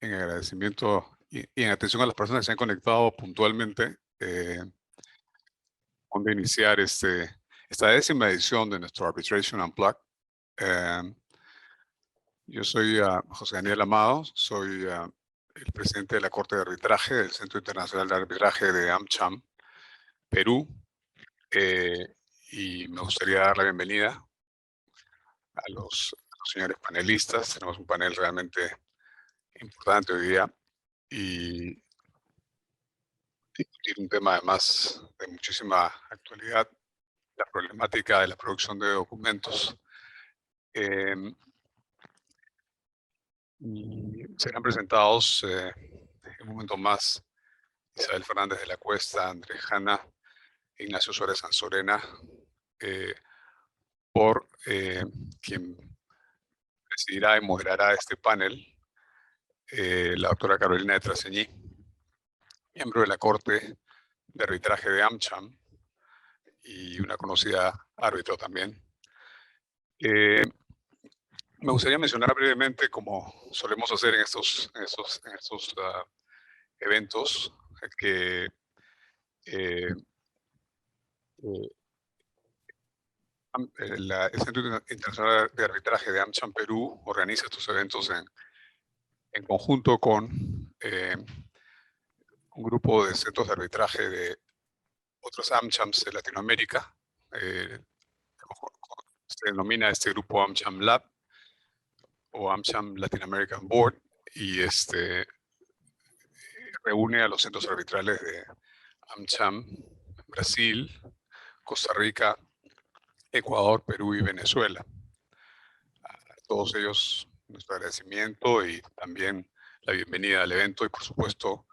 en agradecimiento y en atención a las personas que se han conectado puntualmente, donde iniciar esta 10ª edición de nuestro Arbitration Unplugged. Eh, yo soy José Daniel Amado, soy el presidente de la Corte de Arbitraje del Centro Internacional de Arbitraje de AmCham, Perú, y me gustaría dar la bienvenida a los señores panelistas. Tenemos un panel realmente importante hoy día y discutir un tema además de muchísima actualidad, la problemática de la producción de documentos. Y serán presentados en un momento más Isabel Fernández de la Cuesta, Andrés Jana, Ignacio Suárez Sanzorena, por quien presidirá y moderará este panel, la doctora Carolina de Traseñí, miembro de la Corte de Arbitraje de AmCham y una conocida árbitro también. Me gustaría mencionar brevemente, como solemos hacer en estos eventos, que el Centro Internacional de Arbitraje de AmCham Perú organiza estos eventos en conjunto con un grupo de centros de arbitraje de otros AmChams de Latinoamérica. Se denomina este grupo AmCham Lab o AmCham Latin American Board, y reúne a los centros arbitrales de AmCham, Brasil, Costa Rica, Ecuador, Perú y Venezuela. A todos ellos nuestro agradecimiento y también la bienvenida al evento, y por supuesto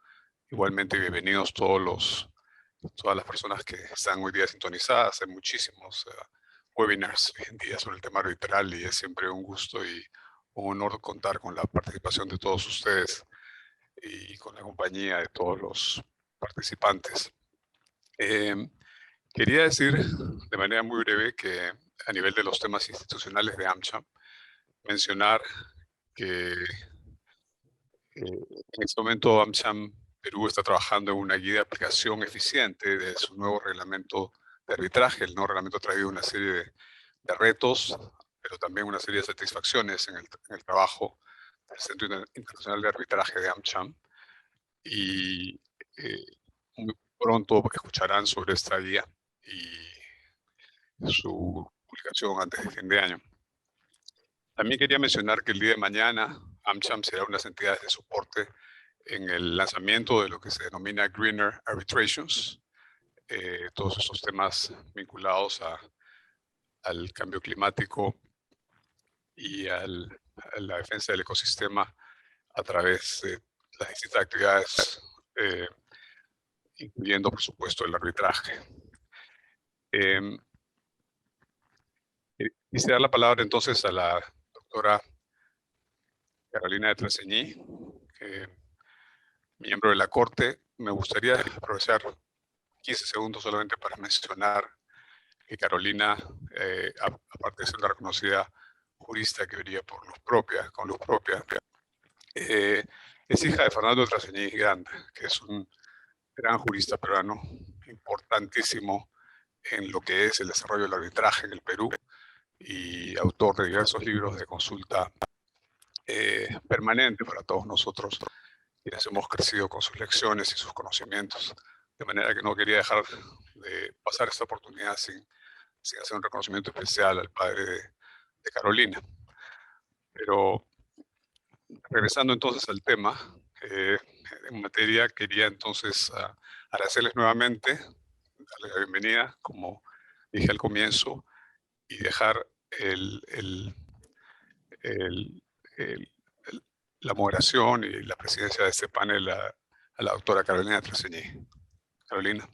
igualmente bienvenidos todas las personas que están hoy día sintonizadas. Hay muchísimos webinars hoy en día sobre el tema arbitral y es siempre un gusto y un honor contar con la participación de todos ustedes y con la compañía de todos los participantes. Quería decir de manera muy breve que a nivel de los temas institucionales de AmCham, mencionar que en este momento AmCham Perú está trabajando en una guía de aplicación eficiente de su nuevo reglamento de arbitraje. El nuevo reglamento ha traído una serie de retos, pero también una serie de satisfacciones en el trabajo del Centro Internacional de Arbitraje de AmCham. Y muy pronto escucharán sobre esta guía y su publicación antes de fin de año. También quería mencionar que el día de mañana AmCham será una de las entidades de soporte en el lanzamiento de lo que se denomina Greener Arbitrations, todos estos temas vinculados al cambio climático y a la defensa del ecosistema a través de las distintas actividades, incluyendo, por supuesto, el arbitraje. Quisiera dar la palabra entonces a la doctora Carolina de Traseñí, miembro de la Corte. Me gustaría aprovechar 15 segundos solamente para mencionar que Carolina, aparte de ser una reconocida jurista que brilla con luz propia, es hija de Fernando de Traseñí Granda, que es un gran jurista peruano, importantísimo en lo que es el desarrollo del arbitraje en el Perú y autor de diversos libros de consulta permanente para todos nosotros, quienes hemos crecido con sus lecciones y sus conocimientos. De manera que no quería dejar de pasar esta oportunidad sin hacer un reconocimiento especial al padre de Carolina. Pero regresando entonces al tema, en materia, quería entonces agradecerles nuevamente, darles la bienvenida, como dije al comienzo, y dejar la moderación y la presidencia de este panel a la doctora Carolina Traseñí. Carolina.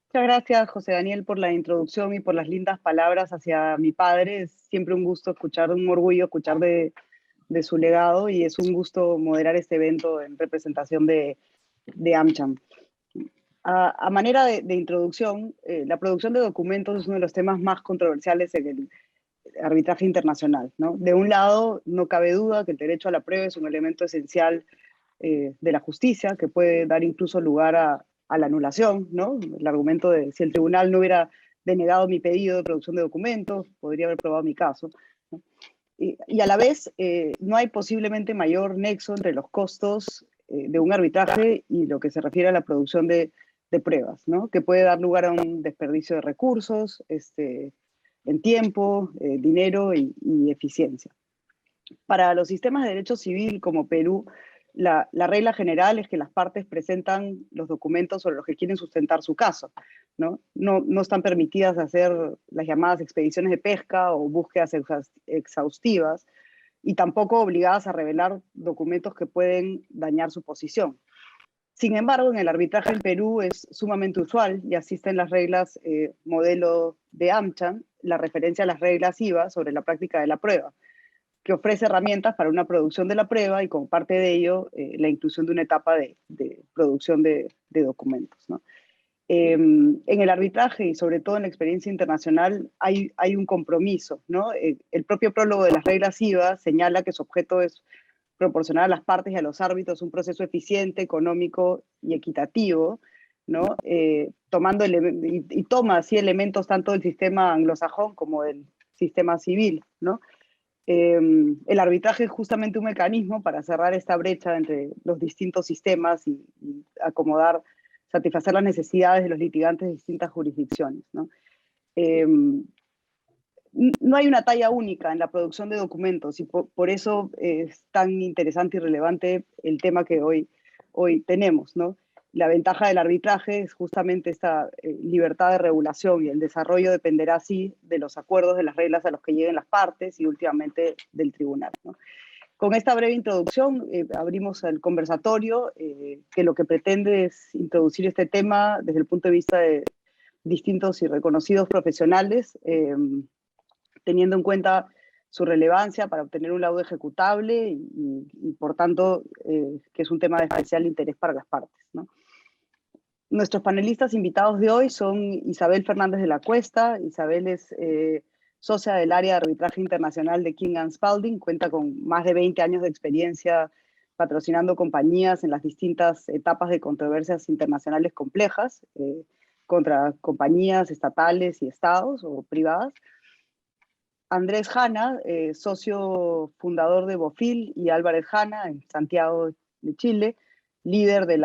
Muchas gracias, José Daniel, por la introducción y por las lindas palabras hacia mi padre. Es siempre un gusto escuchar, un orgullo escuchar de su legado, y es un gusto moderar este evento en representación de AmCham. A manera de introducción, la producción de documentos es uno de los temas más controversiales arbitraje internacional, ¿no? De un lado, no cabe duda que el derecho a la prueba es un elemento esencial de la justicia, que puede dar incluso lugar a la anulación, ¿no? El argumento de si el tribunal no hubiera denegado mi pedido de producción de documentos, podría haber probado mi caso, ¿no? Y a la vez, no hay posiblemente mayor nexo entre los costos de un arbitraje y lo que se refiere a la producción de pruebas, ¿no? Que puede dar lugar a un desperdicio de recursos, en tiempo, dinero y eficiencia. Para los sistemas de derecho civil como Perú, la regla general es que las partes presentan los documentos sobre los que quieren sustentar su caso, ¿no? No están permitidas hacer las llamadas expediciones de pesca o búsquedas exhaustivas, y tampoco obligadas a revelar documentos que pueden dañar su posición. Sin embargo, en el arbitraje en Perú es sumamente usual, y asisten las reglas modelo de AmCham, la referencia a las reglas IVA sobre la práctica de la prueba, que ofrece herramientas para una producción de la prueba y como parte de ello la inclusión de una etapa de producción de documentos, ¿no? En el arbitraje y sobre todo en la experiencia internacional hay un compromiso, ¿no? El propio prólogo de las reglas IVA señala que su objeto es proporcionar a las partes y a los árbitros un proceso eficiente, económico y equitativo, ¿no? Y toma así elementos tanto del sistema anglosajón como del sistema civil, ¿no? El arbitraje es justamente un mecanismo para cerrar esta brecha entre los distintos sistemas y satisfacer las necesidades de los litigantes de distintas jurisdicciones, ¿no? No hay una talla única en la producción de documentos y por eso es tan interesante y relevante el tema que hoy tenemos, ¿no? La ventaja del arbitraje es justamente esta libertad de regulación, y el desarrollo dependerá así de los acuerdos, de las reglas a los que lleguen las partes y últimamente del tribunal, ¿no? Con esta breve introducción abrimos el conversatorio que lo que pretende es introducir este tema desde el punto de vista de distintos y reconocidos profesionales, teniendo en cuenta su relevancia para obtener un laudo ejecutable y por tanto, que es un tema de especial interés para las partes, ¿no? Nuestros panelistas invitados de hoy son Isabel Fernández de la Cuesta. Isabel es socia del área de arbitraje internacional de King & Spalding, cuenta con más de 20 años de experiencia patrocinando compañías en las distintas etapas de controversias internacionales complejas, contra compañías estatales y estados o privadas. Andrés Jana, socio fundador de Bofil y Álvarez Jana en Santiago de Chile, líder del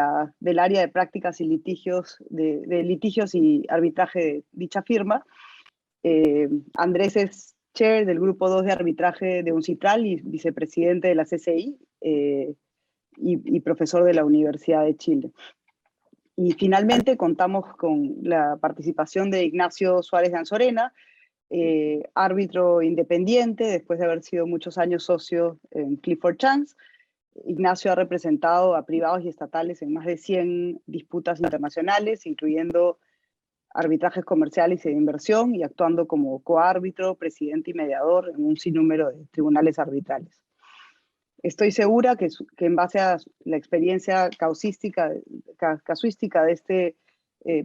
área de prácticas y litigios, de litigios y arbitraje de dicha firma. Andrés es chair del grupo 2 de arbitraje de UNCITRAL y vicepresidente de la CCI, y profesor de la Universidad de Chile. Y finalmente contamos con la participación de Ignacio Suárez de Anzorena, árbitro independiente después de haber sido muchos años socio en Clifford Chance. Ignacio ha representado a privados y estatales en más de 100 disputas internacionales, incluyendo arbitrajes comerciales y de inversión, y actuando como coárbitro, presidente y mediador en un sinnúmero de tribunales arbitrales. Estoy segura que en base a la experiencia casuística de este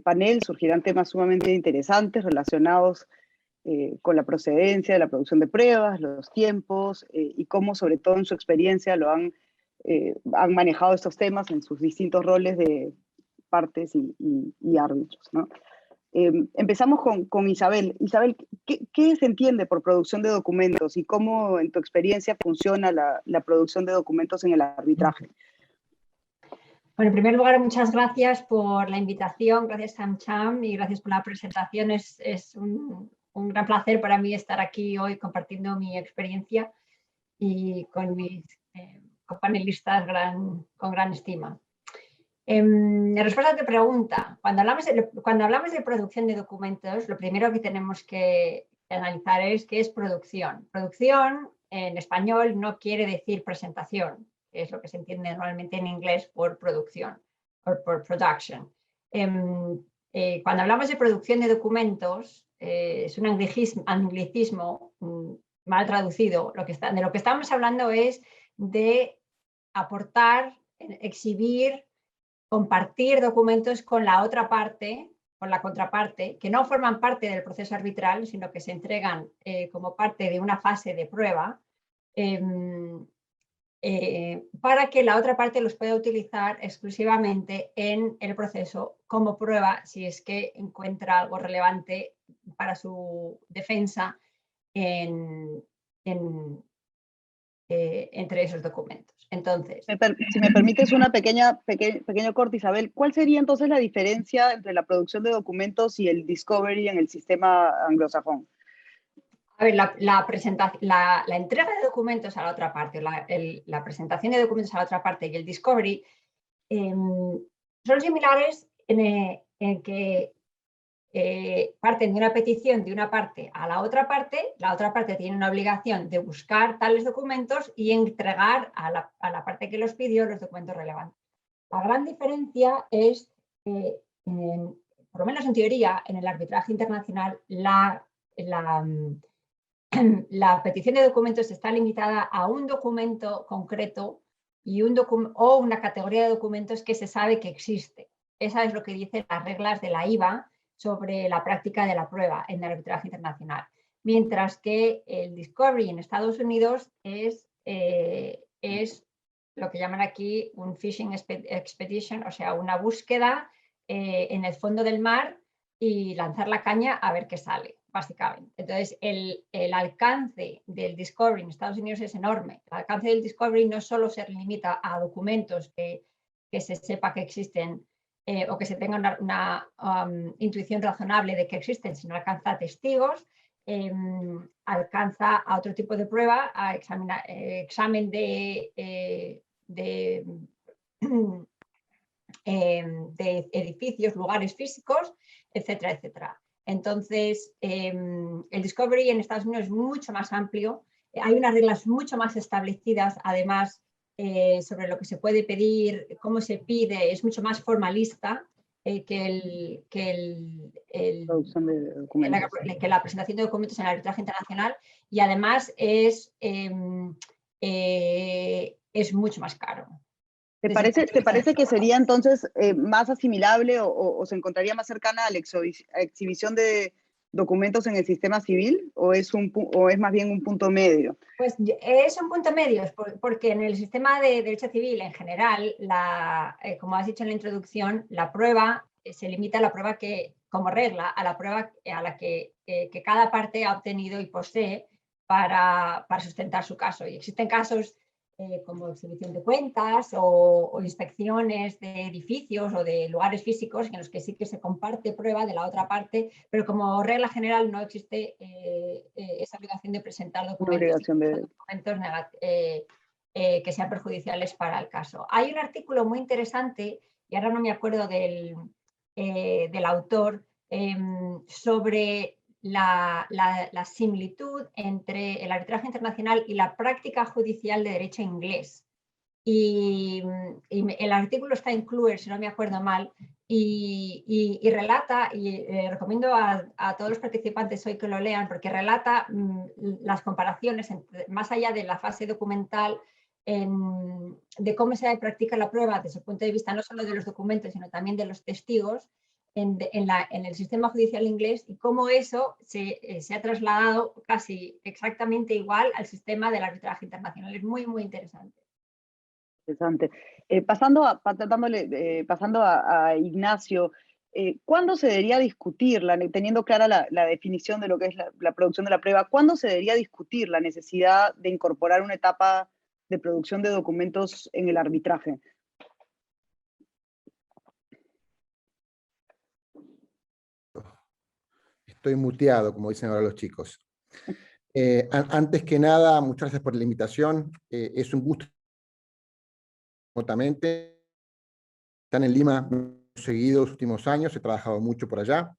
panel surgirán temas sumamente interesantes relacionados con la procedencia de la producción de pruebas, los tiempos, y cómo sobre todo en su experiencia han manejado estos temas en sus distintos roles de partes y árbitros, ¿no? Empezamos con Isabel. Isabel, ¿qué se entiende por producción de documentos y cómo en tu experiencia funciona la producción de documentos en el arbitraje? Bueno, en primer lugar, muchas gracias por la invitación, gracias AmCham y gracias por la presentación. Es un gran placer para mí estar aquí hoy compartiendo mi experiencia y con mis copanelistas con gran estima. En respuesta a tu pregunta, cuando hablamos de producción de documentos, lo primero que tenemos que analizar es qué es producción. Producción en español no quiere decir presentación, que es lo que se entiende normalmente en inglés por producción o por production. Cuando hablamos de producción de documentos, es un anglicismo mal traducido. De lo que estamos hablando es de aportar, exhibir, compartir documentos con la otra parte con la contraparte, que no forman parte del proceso arbitral, sino que se entregan como parte de una fase de prueba, para que la otra parte los pueda utilizar exclusivamente en el proceso como prueba si es que encuentra algo relevante para su defensa entre esos documentos. Entonces, si me permites una pequeño corte, Isabel, ¿cuál sería entonces la diferencia entre la producción de documentos y el discovery en el sistema anglosajón? A ver, la entrega de documentos a la otra parte, la presentación de documentos a la otra parte y el discovery son similares en que parten de una petición de una parte a la otra parte tiene una obligación de buscar tales documentos y entregar a la parte que los pidió los documentos relevantes. La gran diferencia es que, por lo menos en teoría, en el arbitraje internacional, la petición de documentos está limitada a un documento concreto o una categoría de documentos que se sabe que existe. Esa es lo que dicen las reglas de la IVA sobre la práctica de la prueba en el arbitraje internacional. Mientras que el discovery en Estados Unidos es lo que llaman aquí un fishing expedition, o sea, una búsqueda en el fondo del mar y lanzar la caña a ver qué sale, básicamente. Entonces, el alcance del discovery en Estados Unidos es enorme. El alcance del discovery no solo se limita a documentos que se sepa que existen o que se tenga una intuición razonable de que existen, sino alcanza a testigos, alcanza a otro tipo de prueba, a examen de edificios, lugares físicos, etcétera, etcétera. Entonces, el discovery en Estados Unidos es mucho más amplio, hay unas reglas mucho más establecidas, además, sobre lo que se puede pedir, cómo se pide, es mucho más formalista que la presentación de documentos en el arbitraje internacional, y además es mucho más caro. ¿Te parece que sería entonces más asimilable o se encontraría más cercana a la exhibición de documentos en el sistema civil o es más bien un punto medio? Pues es un punto medio, porque en el sistema de derecho civil en general, como has dicho en la introducción, la prueba se limita a la prueba que, como regla, a la prueba a la que cada parte ha obtenido y posee para sustentar su caso. Y existen casos como exhibición de cuentas o inspecciones de edificios o de lugares físicos en los que sí que se comparte prueba de la otra parte, pero como regla general no existe esa obligación de presentar documentos que sean perjudiciales para el caso. Hay un artículo muy interesante, y ahora no me acuerdo del autor, sobre la similitud entre el arbitraje internacional y la práctica judicial de derecho inglés. Y el artículo está en Kluwer, si no me acuerdo mal, y relata, y recomiendo a todos los participantes hoy que lo lean, porque relata las comparaciones más allá de la fase documental, de cómo se practica la prueba desde el punto de vista no solo de los documentos, sino también de los testigos, en el sistema judicial inglés, y cómo eso se ha trasladado casi exactamente igual al sistema del arbitraje internacional. Es muy, muy interesante. Interesante. Pasando a Ignacio, ¿cuándo se debería discutir, teniendo clara la definición de lo que es la producción de la prueba, cuándo se debería discutir la necesidad de incorporar una etapa de producción de documentos en el arbitraje? Estoy muteado, como dicen ahora los chicos. Antes que nada, muchas gracias por la invitación. Es un gusto. Remotamente. Están en Lima seguido los últimos años, he trabajado mucho por allá.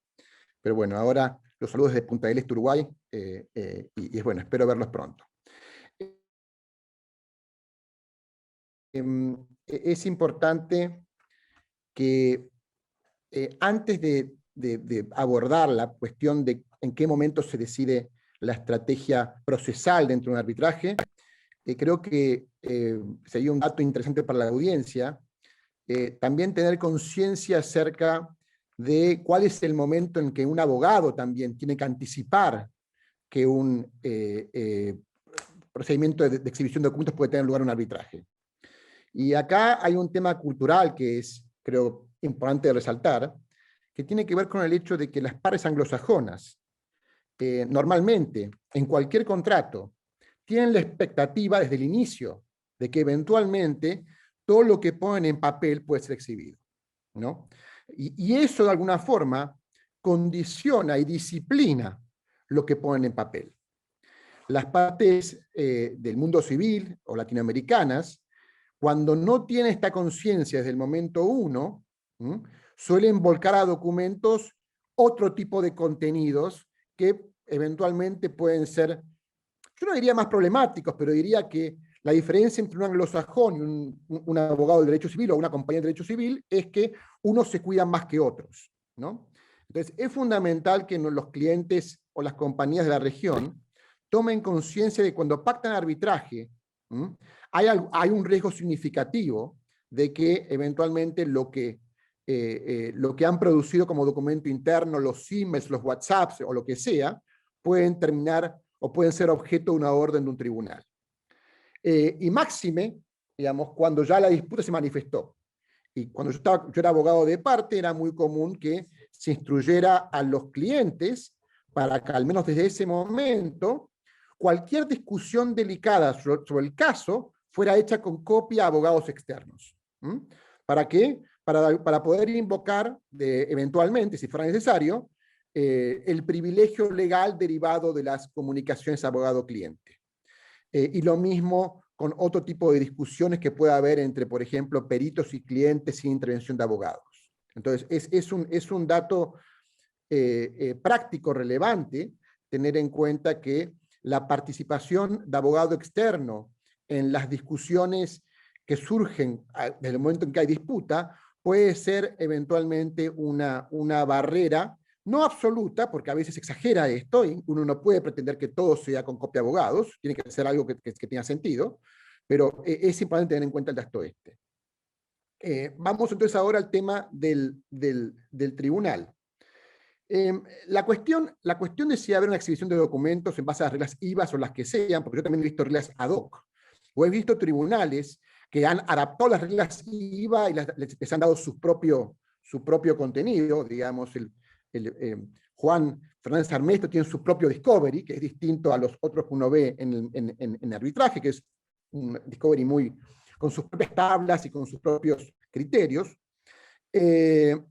Pero bueno, ahora los saludos desde Punta del Este, Uruguay. Y es bueno, espero verlos pronto. Es importante que antes de abordar la cuestión de en qué momento se decide la estrategia procesal dentro de un arbitraje, creo que sería un dato interesante para la audiencia, también tener conciencia acerca de cuál es el momento en que un abogado también tiene que anticipar que un procedimiento de exhibición de documentos puede tener lugar en un arbitraje. Y acá hay un tema cultural que es, creo, importante de resaltar, que tiene que ver con el hecho de que las partes anglosajonas, normalmente, en cualquier contrato, tienen la expectativa desde el inicio de que eventualmente todo lo que ponen en papel puede ser exhibido, ¿no? Y eso de alguna forma condiciona y disciplina lo que ponen en papel. Las partes del mundo civil o latinoamericanas, cuando no tienen esta conciencia desde el momento uno, suelen volcar a documentos otro tipo de contenidos que eventualmente pueden ser, yo no diría más problemáticos, pero diría que la diferencia entre un anglosajón y un abogado de derecho civil o una compañía de derecho civil es que unos se cuidan más que otros, ¿no? Entonces, es fundamental que los clientes o las compañías de la región tomen conciencia de que cuando pactan arbitraje, hay un riesgo significativo de que eventualmente lo que han producido como documento interno, los emails, los WhatsApps o lo que sea, pueden terminar o pueden ser objeto de una orden de un tribunal. Y máxime, digamos, cuando ya la disputa se manifestó. Y cuando yo era abogado de parte, era muy común que se instruyera a los clientes para que al menos desde ese momento cualquier discusión delicada sobre el caso fuera hecha con copia a abogados externos. ¿Para qué? Para poder invocar eventualmente, si fuera necesario, el privilegio legal derivado de las comunicaciones abogado-cliente. Y lo mismo con otro tipo de discusiones que pueda haber entre, por ejemplo, peritos y clientes sin intervención de abogados. Entonces, es un dato práctico relevante tener en cuenta que la participación de abogado externo en las discusiones que surgen desde el momento en que hay disputa puede ser eventualmente una barrera, no absoluta, porque a veces exagera esto, y uno no puede pretender que todo sea con copia de abogados, tiene que ser algo que tenga sentido, pero es importante tener en cuenta el dato este. Vamos entonces ahora al tema del tribunal. La cuestión de si haber una exhibición de documentos en base a las reglas IVAs o las que sean, porque yo también he visto reglas ad hoc, o he visto tribunales que han adaptado las reglas IVA y les han dado su propio contenido, digamos, Juan Fernández Armesto tiene su propio Discovery, que es distinto a los otros que uno ve en arbitraje, que es un Discovery con sus propias tablas y con sus propios criterios. Es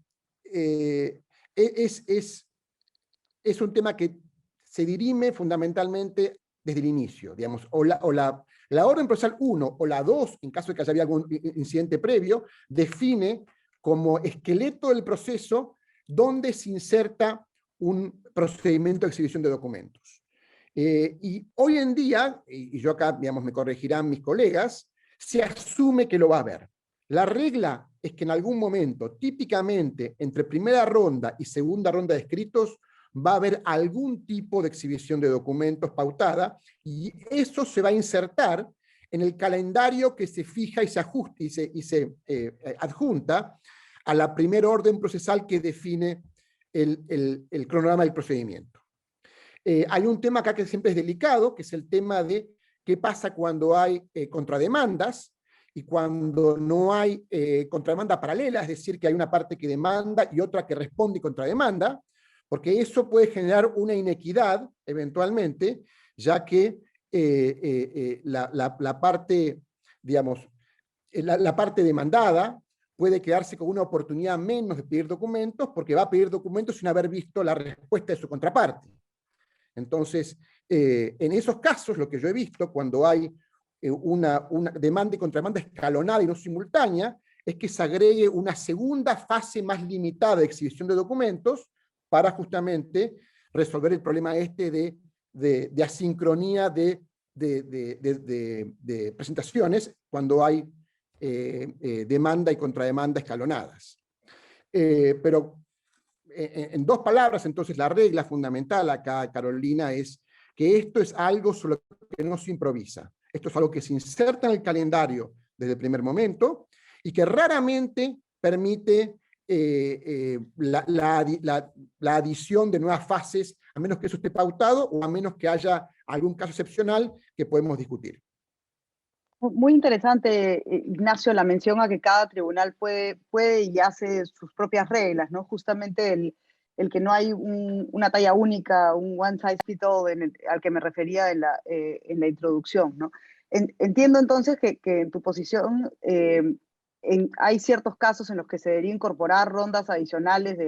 un tema que se dirime fundamentalmente desde el inicio, digamos, o la orden procesal 1 o la 2, en caso de que haya habido algún incidente previo, define como esqueleto del proceso donde se inserta un procedimiento de exhibición de documentos. Y hoy en día, y yo acá, digamos, me corregirán mis colegas, se asume que lo va a haber. La regla es que en algún momento, típicamente entre primera ronda y segunda ronda de escritos, va a haber algún tipo de exhibición de documentos pautada, y eso se va a insertar en el calendario que se fija y se ajusta y se adjunta a la primera orden procesal que define el cronograma del procedimiento. Hay un tema acá que siempre es delicado, que es el tema de qué pasa cuando hay contrademandas y cuando no hay contrademanda paralela, es decir, que hay una parte que demanda y otra que responde y contrademanda, porque eso puede generar una inequidad, eventualmente, ya que la parte, digamos, la parte demandada puede quedarse con una oportunidad menos de pedir documentos porque va a pedir documentos sin haber visto la respuesta de su contraparte. Entonces, en esos casos, lo que yo he visto cuando hay una demanda y contrademanda escalonada y no simultánea, es que se agregue una segunda fase más limitada de exhibición de documentos para justamente resolver el problema de asincronía de presentaciones cuando hay demanda y contrademanda escalonadas. Pero en dos palabras, entonces, la regla fundamental acá, Carolina, es que esto es algo sobre lo que no se improvisa. Esto es algo que se inserta en el calendario desde el primer momento y que raramente permite la adición de nuevas fases, a menos que eso esté pautado o a menos que haya algún caso excepcional que podemos discutir. Muy interesante, Ignacio, la mención a que cada tribunal puede y hace sus propias reglas, ¿no? Justamente el que no hay una talla única, un one size fits all, al que me refería en la introducción, ¿no? Entiendo entonces que en tu posición hay ciertos casos en los que se debería incorporar rondas adicionales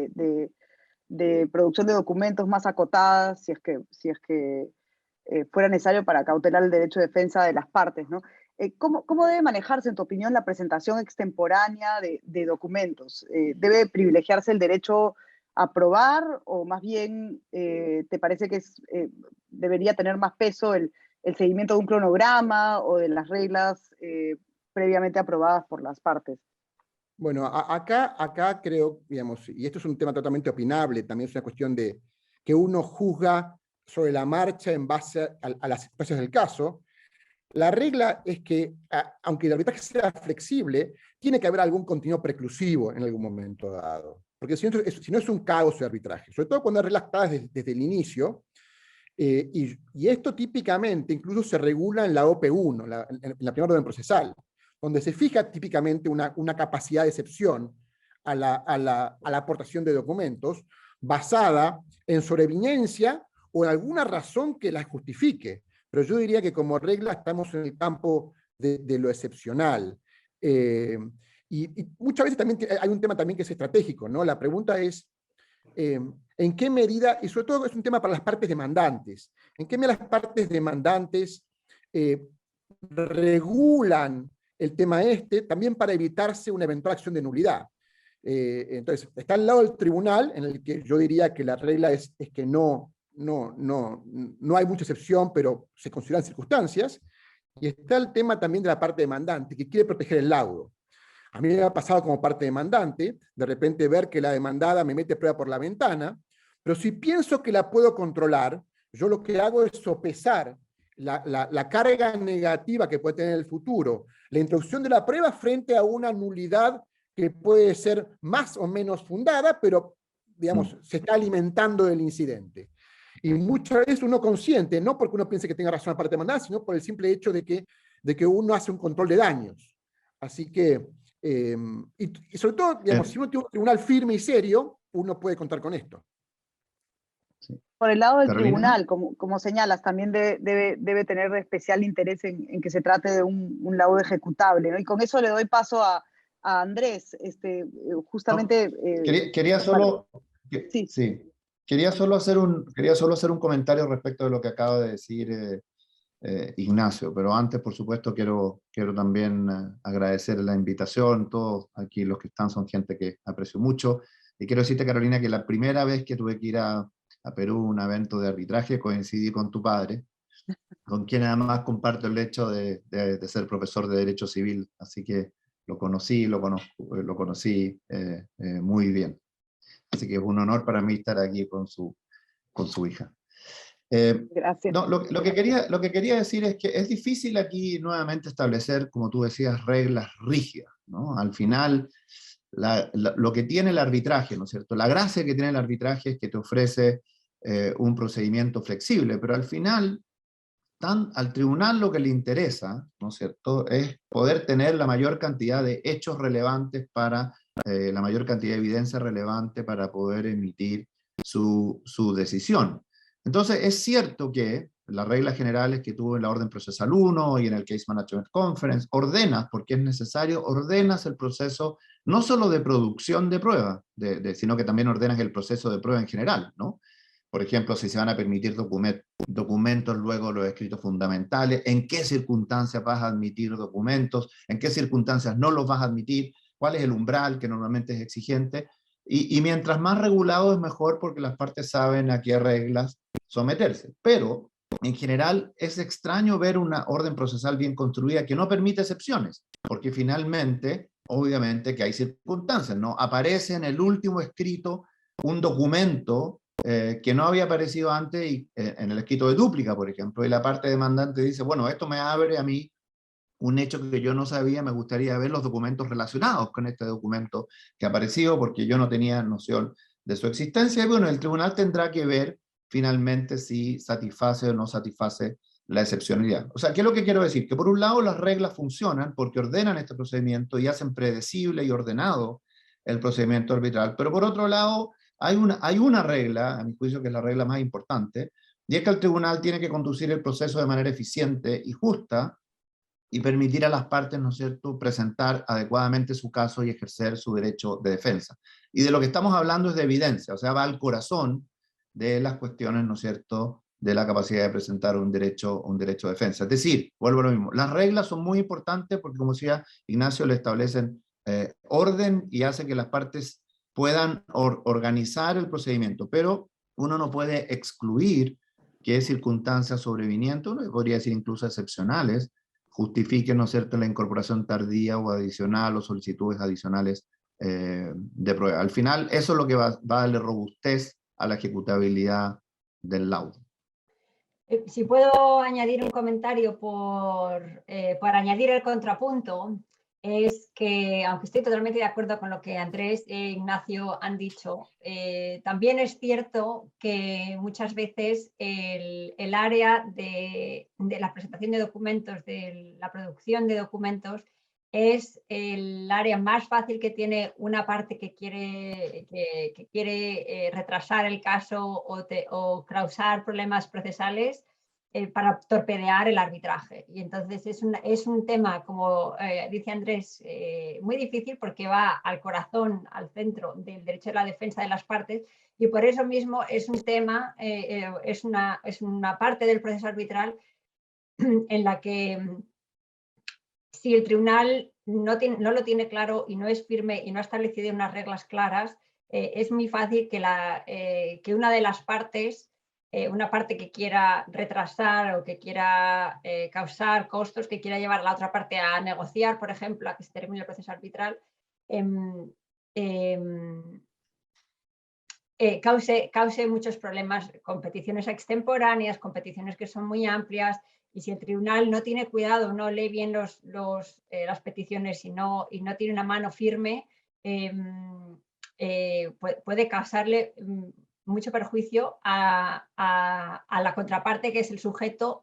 de producción de documentos más acotadas, si es que fuera necesario para cautelar el derecho de defensa de las partes, ¿no? ¿Cómo debe manejarse, en tu opinión, la presentación extemporánea de documentos? ¿Debe privilegiarse el derecho a probar o más bien te parece que debería tener más peso el seguimiento de un cronograma o de las reglas previamente aprobadas por las partes? Bueno, acá creo, digamos, y esto es un tema totalmente opinable, también es una cuestión de que uno juzga sobre la marcha en base a las circunstancias del caso. La regla es que, aunque el arbitraje sea flexible, tiene que haber algún contenido preclusivo en algún momento dado. Porque si no es un caos de arbitraje, sobre todo cuando hay reglas claras desde el inicio, y esto típicamente incluso se regula en la OP1, en la primera orden procesal, donde se fija típicamente una capacidad de excepción a la aportación de documentos basada en sobreviniencia o en alguna razón que la justifique. Pero yo diría que como regla estamos en el campo de lo excepcional. Y muchas veces también hay un tema también que es estratégico, ¿no? La pregunta es, ¿en qué medida, y sobre todo es un tema para las partes demandantes, en qué medida las partes demandantes regulan el tema también para evitarse una eventual acción de nulidad? Entonces, está al lado del tribunal, en el que yo diría que la regla es que no hay mucha excepción, pero se consideran circunstancias, y está el tema también de la parte demandante, que quiere proteger el laudo. A mí me ha pasado como parte demandante, de repente ver que la demandada me mete prueba por la ventana, pero si pienso que la puedo controlar, yo lo que hago es sopesar la carga negativa que puede tener en el futuro, la introducción de la prueba frente a una nulidad que puede ser más o menos fundada, pero, digamos, se está alimentando del incidente. Y muchas veces uno consciente, no porque uno piense que tenga razón la parte demandada, sino por el simple hecho de que uno hace un control de daños. Así que, y sobre todo, digamos, si uno tiene un tribunal firme y serio, uno puede contar con esto. Por el lado del Carolina. tribunal, como señalas, también debe tener especial interés en que se trate de un laudo ejecutable, ¿no? Y con eso le doy paso a Andrés, justamente... Quería solo... Sí. Sí. Quería solo hacer un comentario respecto de lo que acaba de decir Ignacio, pero antes, por supuesto, quiero también agradecer la invitación. Todos aquí los que están son gente que aprecio mucho. Y quiero decirte, Carolina, que la primera vez que tuve que ir a Perú, un evento de arbitraje, coincidí con tu padre, con quien además comparto el hecho de ser profesor de Derecho Civil, así que lo conocí muy bien. Así que es un honor para mí estar aquí con su hija. Gracias. No, lo que quería decir es que es difícil aquí nuevamente establecer, como tú decías, reglas rígidas, ¿no? Al final, lo que tiene el arbitraje, ¿no es cierto? La gracia que tiene el arbitraje es que te ofrece un procedimiento flexible, pero al final, al tribunal lo que le interesa, ¿no es cierto?, es poder tener la mayor cantidad de hechos relevantes para, la mayor cantidad de evidencia relevante para poder emitir su decisión. Entonces, es cierto que las reglas generales que tuvo en la Orden Procesal 1 y en el Case Management Conference, ordenas, porque es necesario, ordenas el proceso no solo de producción de prueba, sino que también ordenas el proceso de prueba en general, ¿no? Por ejemplo, si se van a permitir documentos, luego los escritos fundamentales, en qué circunstancias vas a admitir documentos, en qué circunstancias no los vas a admitir, cuál es el umbral que normalmente es exigente, y mientras más regulado es mejor porque las partes saben a qué reglas someterse. Pero, en general, es extraño ver una orden procesal bien construida que no permite excepciones, porque finalmente, obviamente que hay circunstancias, ¿no? Aparece en el último escrito un documento que no había aparecido antes en el escrito de dúplica, por ejemplo, y la parte demandante dice, bueno, esto me abre a mí un hecho que yo no sabía, me gustaría ver los documentos relacionados con este documento que ha aparecido, porque yo no tenía noción de su existencia. Y bueno, el tribunal tendrá que ver finalmente si satisface o no satisface la excepcionalidad. O sea, ¿qué es lo que quiero decir? Que por un lado las reglas funcionan porque ordenan este procedimiento y hacen predecible y ordenado el procedimiento arbitral, pero por otro lado hay una regla, a mi juicio que es la regla más importante, y es que el tribunal tiene que conducir el proceso de manera eficiente y justa y permitir a las partes, ¿no es cierto?, presentar adecuadamente su caso y ejercer su derecho de defensa. Y de lo que estamos hablando es de evidencia, o sea, va al corazón de las cuestiones, ¿no es cierto?, de la capacidad de presentar un derecho de defensa. Es decir, vuelvo a lo mismo, las reglas son muy importantes porque, como decía Ignacio, le establecen orden y hace que las partes puedan organizar el procedimiento, pero uno no puede excluir que circunstancias sobrevinientes, uno podría decir incluso excepcionales, justifiquen, ¿no es cierto?, la incorporación tardía o adicional o solicitudes adicionales de prueba. Al final, eso es lo que va a darle robustez a la ejecutabilidad del laudo. Si puedo añadir un comentario para añadir el contrapunto, es que, aunque estoy totalmente de acuerdo con lo que Andrés e Ignacio han dicho, también es cierto que muchas veces el área de la presentación de documentos, de la producción de documentos, es el área más fácil que tiene una parte que quiere retrasar el caso o causar problemas procesales para torpedear el arbitraje. Y entonces es un tema, como dice Andrés, muy difícil porque va al corazón, al centro del derecho a la defensa de las partes, y por eso mismo es un tema, es una parte del proceso arbitral en la que si el tribunal no lo tiene claro y no es firme y no ha establecido unas reglas claras, es muy fácil que una de las partes, una parte que quiera retrasar o que quiera causar costos, que quiera llevar a la otra parte a negociar, por ejemplo, a que se termine el proceso arbitral, cause muchos problemas, competiciones extemporáneas, competiciones que son muy amplias, y si el tribunal no tiene cuidado, no lee bien las peticiones y no tiene una mano firme, puede causarle mucho perjuicio a la contraparte, que es el sujeto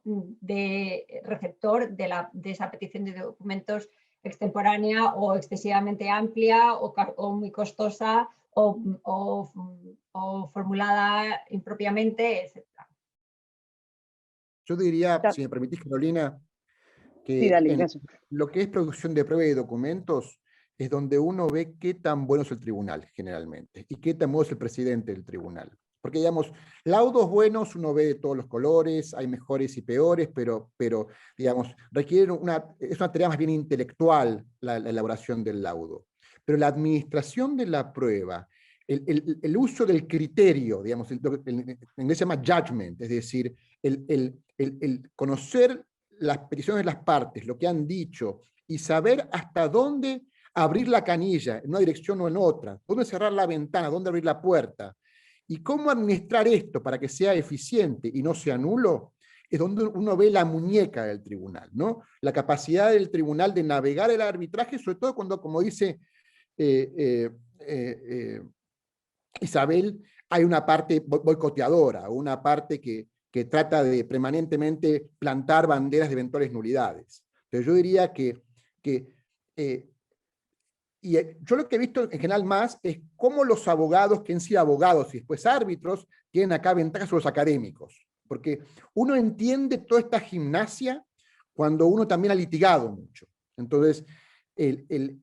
receptor de esa petición de documentos extemporánea o excesivamente amplia o muy costosa o formulada impropiamente, etc. Yo diría, si me permitís, Carolina, que Sí, dale, gracias. lo que es producción de prueba y documentos es donde uno ve qué tan bueno es el tribunal, generalmente, y qué tan bueno es el presidente del tribunal. Porque, digamos, laudos buenos uno ve de todos los colores, hay mejores y peores, pero digamos, es una tarea más bien intelectual la elaboración del laudo. Pero la administración de la prueba, el uso del criterio, digamos, en inglés se llama judgment, es decir, el conocer las peticiones de las partes, lo que han dicho, y saber hasta dónde abrir la canilla, en una dirección o en otra, dónde cerrar la ventana, dónde abrir la puerta, y cómo administrar esto para que sea eficiente y no sea nulo, es donde uno ve la muñeca del tribunal, ¿no? La capacidad del tribunal de navegar el arbitraje, sobre todo cuando, como dice Isabel, hay una parte boicoteadora, una parte que trata de permanentemente plantar banderas de eventuales nulidades. Pero yo diría yo lo que he visto en general más es cómo los abogados, que han sido abogados y después árbitros, tienen acá ventajas sobre los académicos. Porque uno entiende toda esta gimnasia cuando uno también ha litigado mucho. Entonces,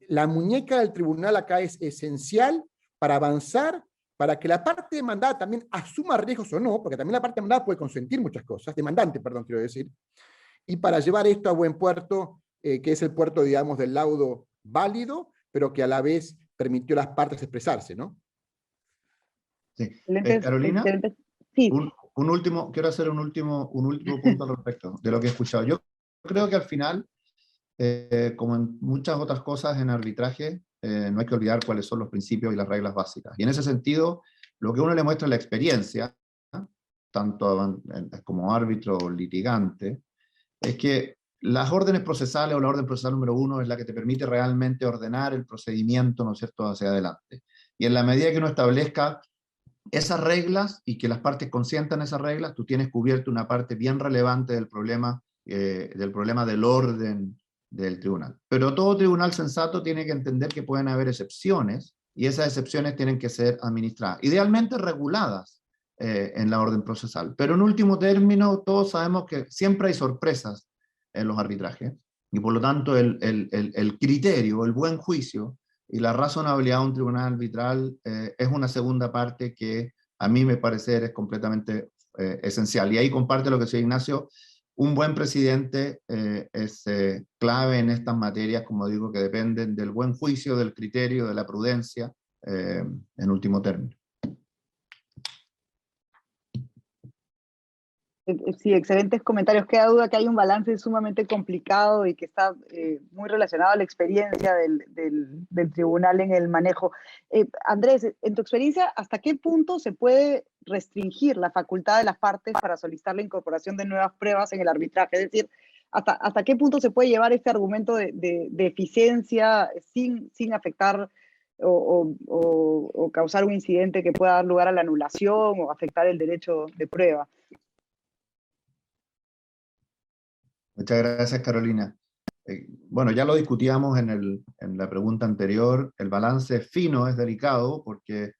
la muñeca del tribunal acá es esencial para avanzar, para que la parte demandada también asuma riesgos o no, porque también la parte demandada puede consentir muchas cosas, demandante, perdón, quiero decir, y para llevar esto a buen puerto, que es el puerto, digamos, del laudo válido, pero que a la vez permitió a las partes expresarse, ¿no? Sí. Excelente, Carolina, excelente. Sí. quiero hacer un último punto al respecto de lo que he escuchado. Yo creo que al final, como en muchas otras cosas en arbitraje, no hay que olvidar cuáles son los principios y las reglas básicas. Y en ese sentido, lo que uno le muestra la experiencia, tanto como árbitro o litigante, es que las órdenes procesales o la orden procesal número 1 es la que te permite realmente ordenar el procedimiento, ¿no es cierto?, hacia adelante. Y en la medida que uno establezca esas reglas y que las partes consientan esas reglas, tú tienes cubierto una parte bien relevante del problema del orden del tribunal. Pero todo tribunal sensato tiene que entender que pueden haber excepciones, y esas excepciones tienen que ser administradas, idealmente reguladas en la orden procesal. Pero en último término, todos sabemos que siempre hay sorpresas en los arbitrajes, y por lo tanto el criterio, el buen juicio y la razonabilidad de un tribunal arbitral es una segunda parte que a mí me parece es completamente esencial. Y ahí comparte lo que decía Ignacio, un buen presidente es clave en estas materias, como digo, que dependen del buen juicio, del criterio, de la prudencia, en último término. Sí, excelentes comentarios. Queda duda que hay un balance sumamente complicado y que está muy relacionado a la experiencia del tribunal en el manejo. Andrés, en tu experiencia, ¿hasta qué punto se puede restringir la facultad de las partes para solicitar la incorporación de nuevas pruebas en el arbitraje? Es decir, ¿hasta qué punto se puede llevar este argumento de eficiencia sin afectar o causar un incidente que pueda dar lugar a la anulación o afectar el derecho de prueba? Muchas gracias, Carolina. Bueno, ya lo discutíamos en la pregunta anterior. El balance es fino, es delicado, porque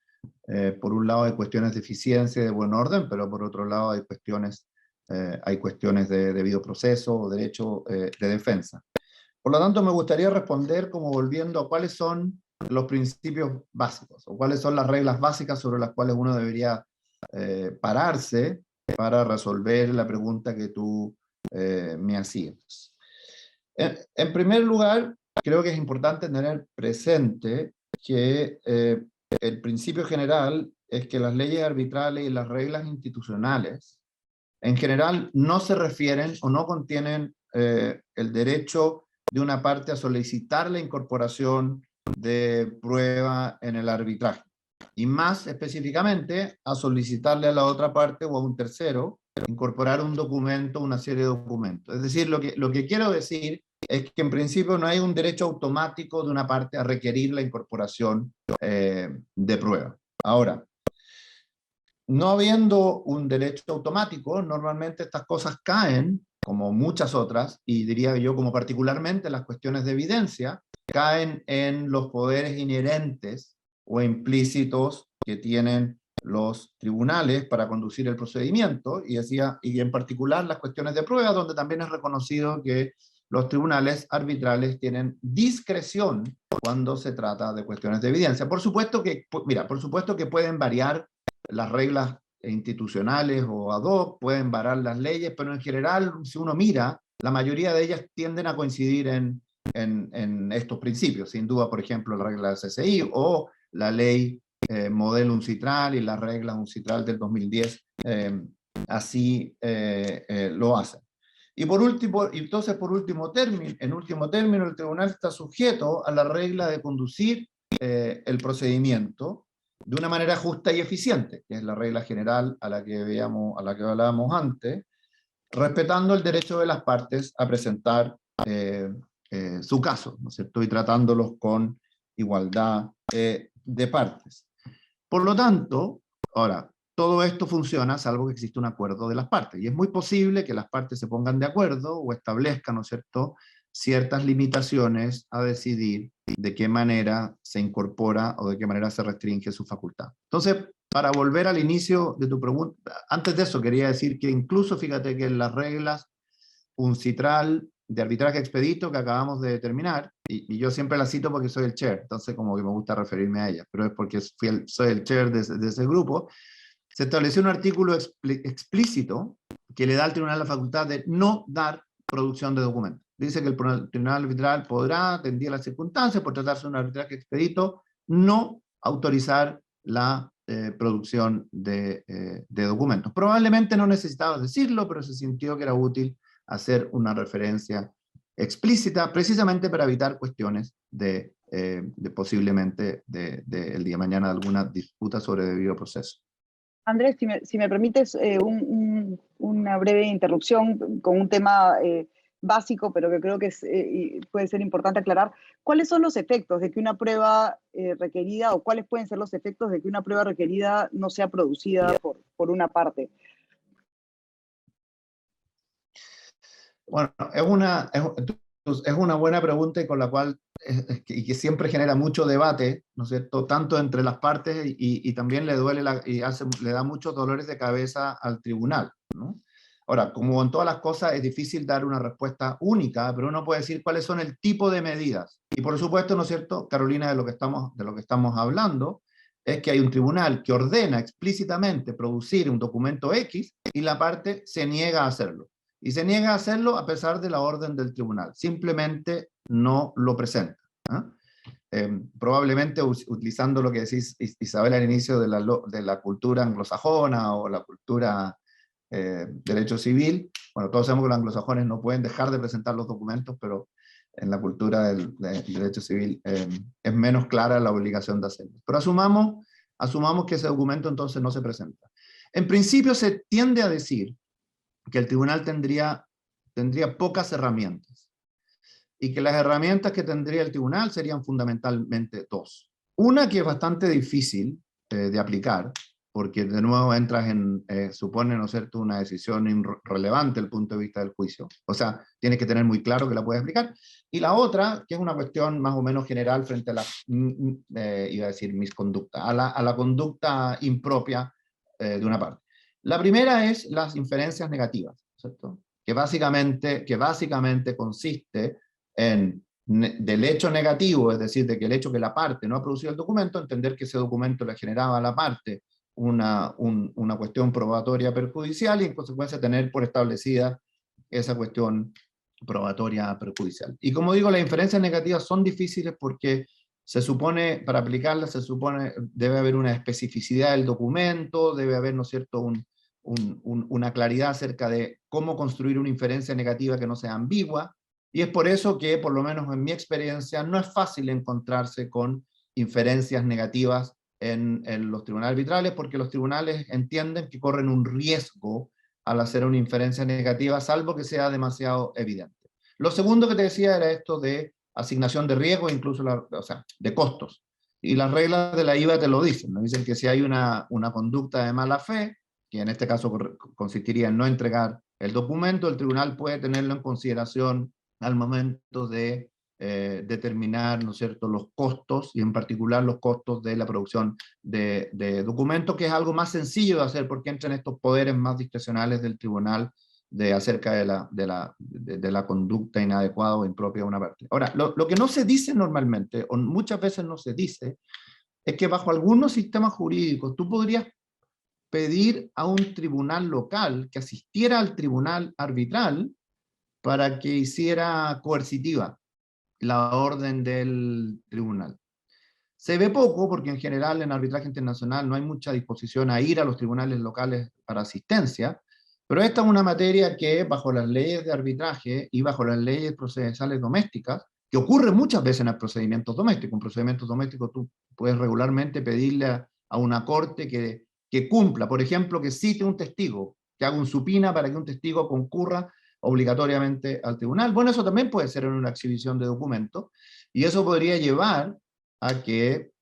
por un lado hay cuestiones de eficiencia y de buen orden, pero por otro lado hay cuestiones de debido proceso o derecho de defensa. Por lo tanto, me gustaría responder como volviendo a cuáles son los principios básicos, o cuáles son las reglas básicas sobre las cuales uno debería pararse para resolver la pregunta que tú me hacías. En primer lugar, creo que es importante tener presente que el principio general es que las leyes arbitrales y las reglas institucionales en general no se refieren o no contienen el derecho de una parte a solicitar la incorporación de prueba en el arbitraje, y más específicamente a solicitarle a la otra parte o a un tercero incorporar un documento, una serie de documentos. Es decir, lo que quiero decir es que en principio no hay un derecho automático de una parte a requerir la incorporación de prueba. Ahora, no habiendo un derecho automático, normalmente estas cosas caen, como muchas otras, y diría yo como particularmente las cuestiones de evidencia, caen en los poderes inherentes o implícitos que tienen los tribunales para conducir el procedimiento, y en particular las cuestiones de prueba, donde también es reconocido que los tribunales arbitrales tienen discreción cuando se trata de cuestiones de evidencia. Por supuesto que pueden variar las reglas institucionales o ad hoc, pueden variar las leyes, pero en general, si uno mira, la mayoría de ellas tienden a coincidir en estos principios. Sin duda, por ejemplo, la regla del CCI o la ley modelo UNCITRAL y la regla UNCITRAL del 2010 así lo hacen. Y por último, en último término, el tribunal está sujeto a la regla de conducir el procedimiento de una manera justa y eficiente, que es la regla general a la que hablábamos antes, respetando el derecho de las partes a presentar su caso, ¿no es cierto?, y tratándolos con igualdad de partes. Por lo tanto, ahora, todo esto funciona salvo que exista un acuerdo de las partes, y es muy posible que las partes se pongan de acuerdo o establezcan, ¿no es cierto?, ciertas limitaciones a decidir de qué manera se incorpora o de qué manera se restringe su facultad. Entonces, para volver al inicio de tu pregunta, antes de eso quería decir que incluso, fíjate que en las reglas UNCITRAL de arbitraje expedito que acabamos de determinar, y yo siempre la cito porque soy el chair, entonces como que me gusta referirme a ella, pero es porque soy el chair de ese grupo, se estableció un artículo explícito que le da al tribunal la facultad de no dar producción de documentos. Dice que el tribunal arbitral podrá, atendiendo las circunstancias, por tratarse de un arbitraje expedito, no autorizar la producción de documentos. Probablemente no necesitaba decirlo, pero se sintió que era útil hacer una referencia explícita, precisamente para evitar cuestiones posiblemente el día de mañana de alguna disputa sobre debido proceso. Andrés, si me permites una breve interrupción con un tema básico, pero que creo que y puede ser importante aclarar. ¿Cuáles son los efectos de que una prueba requerida, o cuáles pueden ser los efectos de que una prueba requerida no sea producida por una parte? Bueno, es una buena pregunta y con la cual y que siempre genera mucho debate, ¿no es cierto?, tanto entre las partes y también le duele le da muchos dolores de cabeza al tribunal, ¿no? Ahora, como en todas las cosas, es difícil dar una respuesta única, pero uno puede decir cuáles son el tipo de medidas. Y por supuesto, ¿no es cierto?, Carolina, de lo que estamos hablando, es que hay un tribunal que ordena explícitamente producir un documento X y la parte se niega a hacerlo. Y se niega a hacerlo a pesar de la orden del tribunal. Simplemente no lo presenta. Probablemente utilizando lo que decís, Isabel, al inicio de la cultura anglosajona o la cultura derecho civil. Bueno, todos sabemos que los anglosajones no pueden dejar de presentar los documentos, pero en la cultura del derecho civil es menos clara la obligación de hacerlo. Pero asumamos que ese documento entonces no se presenta. En principio se tiende a decir que el tribunal tendría pocas herramientas, y que las herramientas que tendría el tribunal serían fundamentalmente dos. Una que es bastante difícil de aplicar, porque de nuevo entras supone, ¿no es cierto?, una decisión irrelevante desde el punto de vista del juicio. O sea, tienes que tener muy claro que la puedes aplicar. Y la otra, que es una cuestión más o menos general frente a iba a decir misconducta, a la conducta impropia de una parte. La primera es las inferencias negativas, ¿cierto?, que básicamente consiste del hecho negativo, es decir, de que el hecho que la parte no ha producido el documento, entender que ese documento le generaba a la parte una cuestión probatoria perjudicial y en consecuencia tener por establecida esa cuestión probatoria perjudicial. Y como digo, las inferencias negativas son difíciles porque se supone, para aplicarlas, debe haber una especificidad del documento, debe haber, ¿no es cierto?, una claridad acerca de cómo construir una inferencia negativa que no sea ambigua, y es por eso que, por lo menos en mi experiencia, no es fácil encontrarse con inferencias negativas en los tribunales arbitrales, porque los tribunales entienden que corren un riesgo al hacer una inferencia negativa, salvo que sea demasiado evidente. Lo segundo que te decía era esto de asignación de riesgo, incluso de costos. Y las reglas de la IVA te lo dicen, ¿no? Dicen que si hay una conducta de mala fe, que en este caso consistiría en no entregar el documento, el tribunal puede tenerlo en consideración al momento de determinar, ¿no es cierto?, los costos, y en particular los costos de la producción de documentos, que es algo más sencillo de hacer porque entran estos poderes más discrecionales del tribunal acerca de la conducta inadecuada o impropia de una parte. Ahora, lo que no se dice normalmente, o muchas veces no se dice, es que bajo algunos sistemas jurídicos tú podrías pedir a un tribunal local que asistiera al tribunal arbitral para que hiciera coercitiva la orden del tribunal. Se ve poco porque en general en arbitraje internacional no hay mucha disposición a ir a los tribunales locales para asistencia, pero esta es una materia que bajo las leyes de arbitraje y bajo las leyes procesales domésticas, que ocurre muchas veces en los procedimientos domésticos. En procedimientos domésticos tú puedes regularmente pedirle a una corte que cumpla, por ejemplo, que cite un testigo, que haga un supina para que un testigo concurra obligatoriamente al tribunal. Bueno, eso también puede ser en una exhibición de documentos, y eso podría llevar a que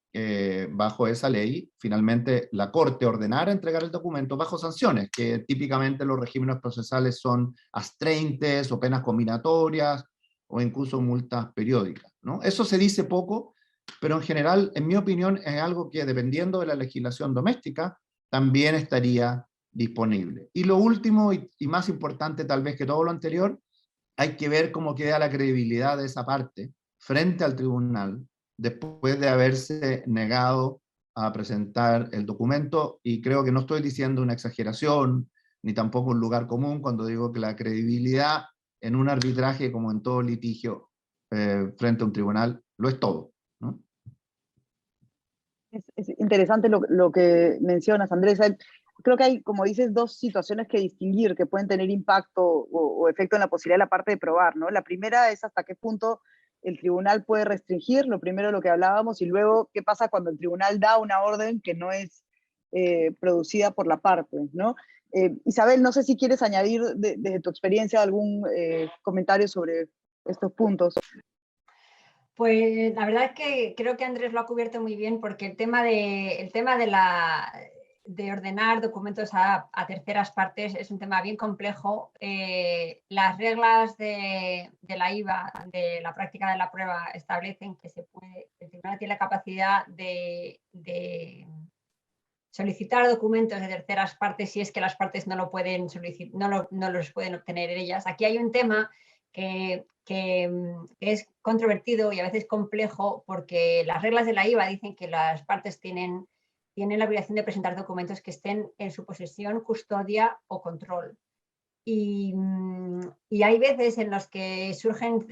bajo esa ley, finalmente la Corte ordenara entregar el documento bajo sanciones, que típicamente los regímenes procesales son astreintes o penas combinatorias o incluso multas periódicas, ¿no? Eso se dice poco, pero en general, en mi opinión, es algo que dependiendo de la legislación doméstica, también estaría disponible. Y lo último y más importante tal vez que todo lo anterior, hay que ver cómo queda la credibilidad de esa parte frente al tribunal después de haberse negado a presentar el documento, y creo que no estoy diciendo una exageración ni tampoco un lugar común cuando digo que la credibilidad en un arbitraje, como en todo litigio frente a un tribunal, lo es todo, ¿no? Es interesante lo que mencionas, Andrés. Creo que hay, como dices, dos situaciones que distinguir que pueden tener impacto o efecto en la posibilidad de la parte de probar, ¿no? La primera es hasta qué punto el tribunal puede restringir, lo primero de lo que hablábamos, y luego qué pasa cuando el tribunal da una orden que no es producida por la parte, ¿no? Isabel, no sé si quieres añadir desde tu experiencia algún comentario sobre estos puntos. Pues la verdad es que creo que Andrés lo ha cubierto muy bien, porque el tema de ordenar documentos a terceras partes es un tema bien complejo. Las reglas de la IVA, de la práctica de la prueba, establecen que el tribunal tiene la capacidad de solicitar documentos de terceras partes si es que las partes no lo pueden solicitar, no los pueden obtener ellas. Aquí hay un tema que es controvertido y a veces complejo, porque las reglas de la IVA dicen que las partes tienen la obligación de presentar documentos que estén en su posesión, custodia o control. Y hay veces en los que surgen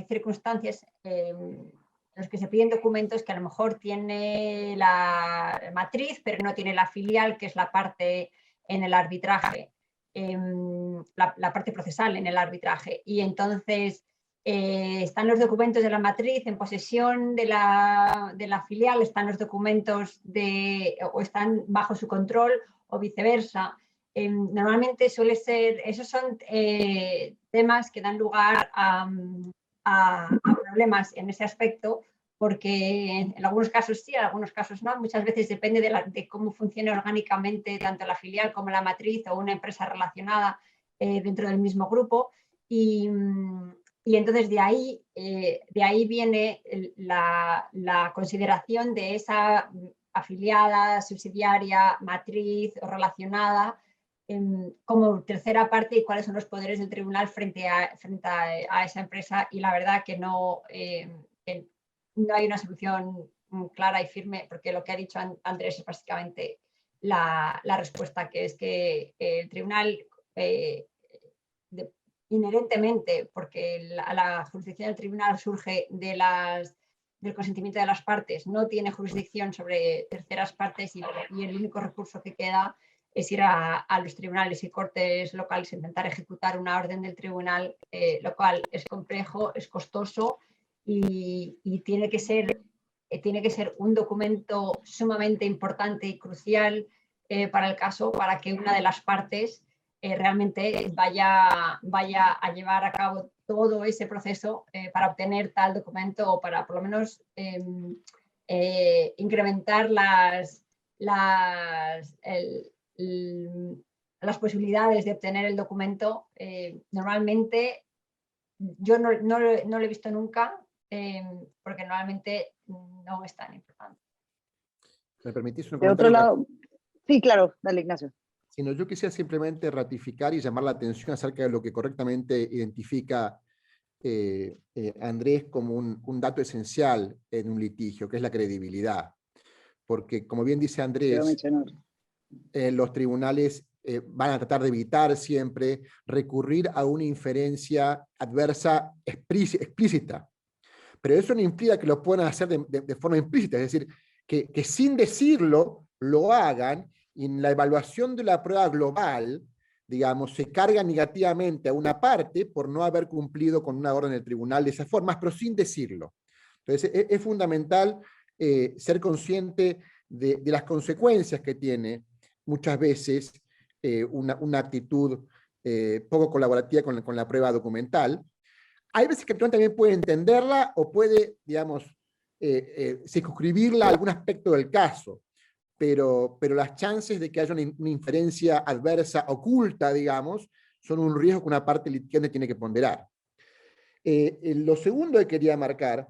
circunstancias en los que se piden documentos que a lo mejor tiene la matriz, pero no tiene la filial, que es la parte en el arbitraje, la parte procesal en el arbitraje. Y entonces están los documentos de la matriz en posesión de la filial, están los documentos o están bajo su control, o viceversa. Normalmente suele ser, esos son temas que dan lugar a problemas en ese aspecto, porque en algunos casos sí, en algunos casos no. Muchas veces depende de cómo funcione orgánicamente tanto la filial como la matriz o una empresa relacionada dentro del mismo grupo. Y entonces de ahí viene la consideración de esa afiliada, subsidiaria, matriz o relacionada como tercera parte, y cuáles son los poderes del tribunal frente a esa empresa. Y la verdad que no hay una solución clara y firme, porque lo que ha dicho Andrés es básicamente la respuesta, que es que el tribunal inherentemente, porque la jurisdicción del tribunal surge del consentimiento de las partes, no tiene jurisdicción sobre terceras partes, y el único recurso que queda es ir a los tribunales y cortes locales a intentar ejecutar una orden del tribunal, lo cual es complejo, es costoso y tiene que ser un documento sumamente importante y crucial para el caso, para que una de las partes realmente vaya a llevar a cabo todo ese proceso para obtener tal documento, o para por lo menos incrementar las posibilidades de obtener el documento. Normalmente yo no lo he visto nunca, porque normalmente no es tan importante. ¿Me permitís un De otro lado, sí, claro, dale, Ignacio. Sino yo quisiera simplemente ratificar y llamar la atención acerca de lo que correctamente identifica Andrés como un dato esencial en un litigio, que es la credibilidad. Porque, como bien dice Andrés, los tribunales van a tratar de evitar siempre recurrir a una inferencia adversa explícita. Pero eso no implica que lo puedan hacer de forma implícita, es decir, que sin decirlo lo hagan, y en la evaluación de la prueba global, digamos, se carga negativamente a una parte por no haber cumplido con una orden del tribunal de esas formas, pero sin decirlo. Entonces, es fundamental ser consciente de las consecuencias que tiene muchas veces una actitud poco colaborativa con la prueba documental. Hay veces que el tribunal también puede entenderla o puede, digamos, circunscribirla a algún aspecto del caso, pero las chances de que haya una inferencia adversa oculta, digamos, son un riesgo que una parte litigante tiene que ponderar. Lo segundo que quería marcar,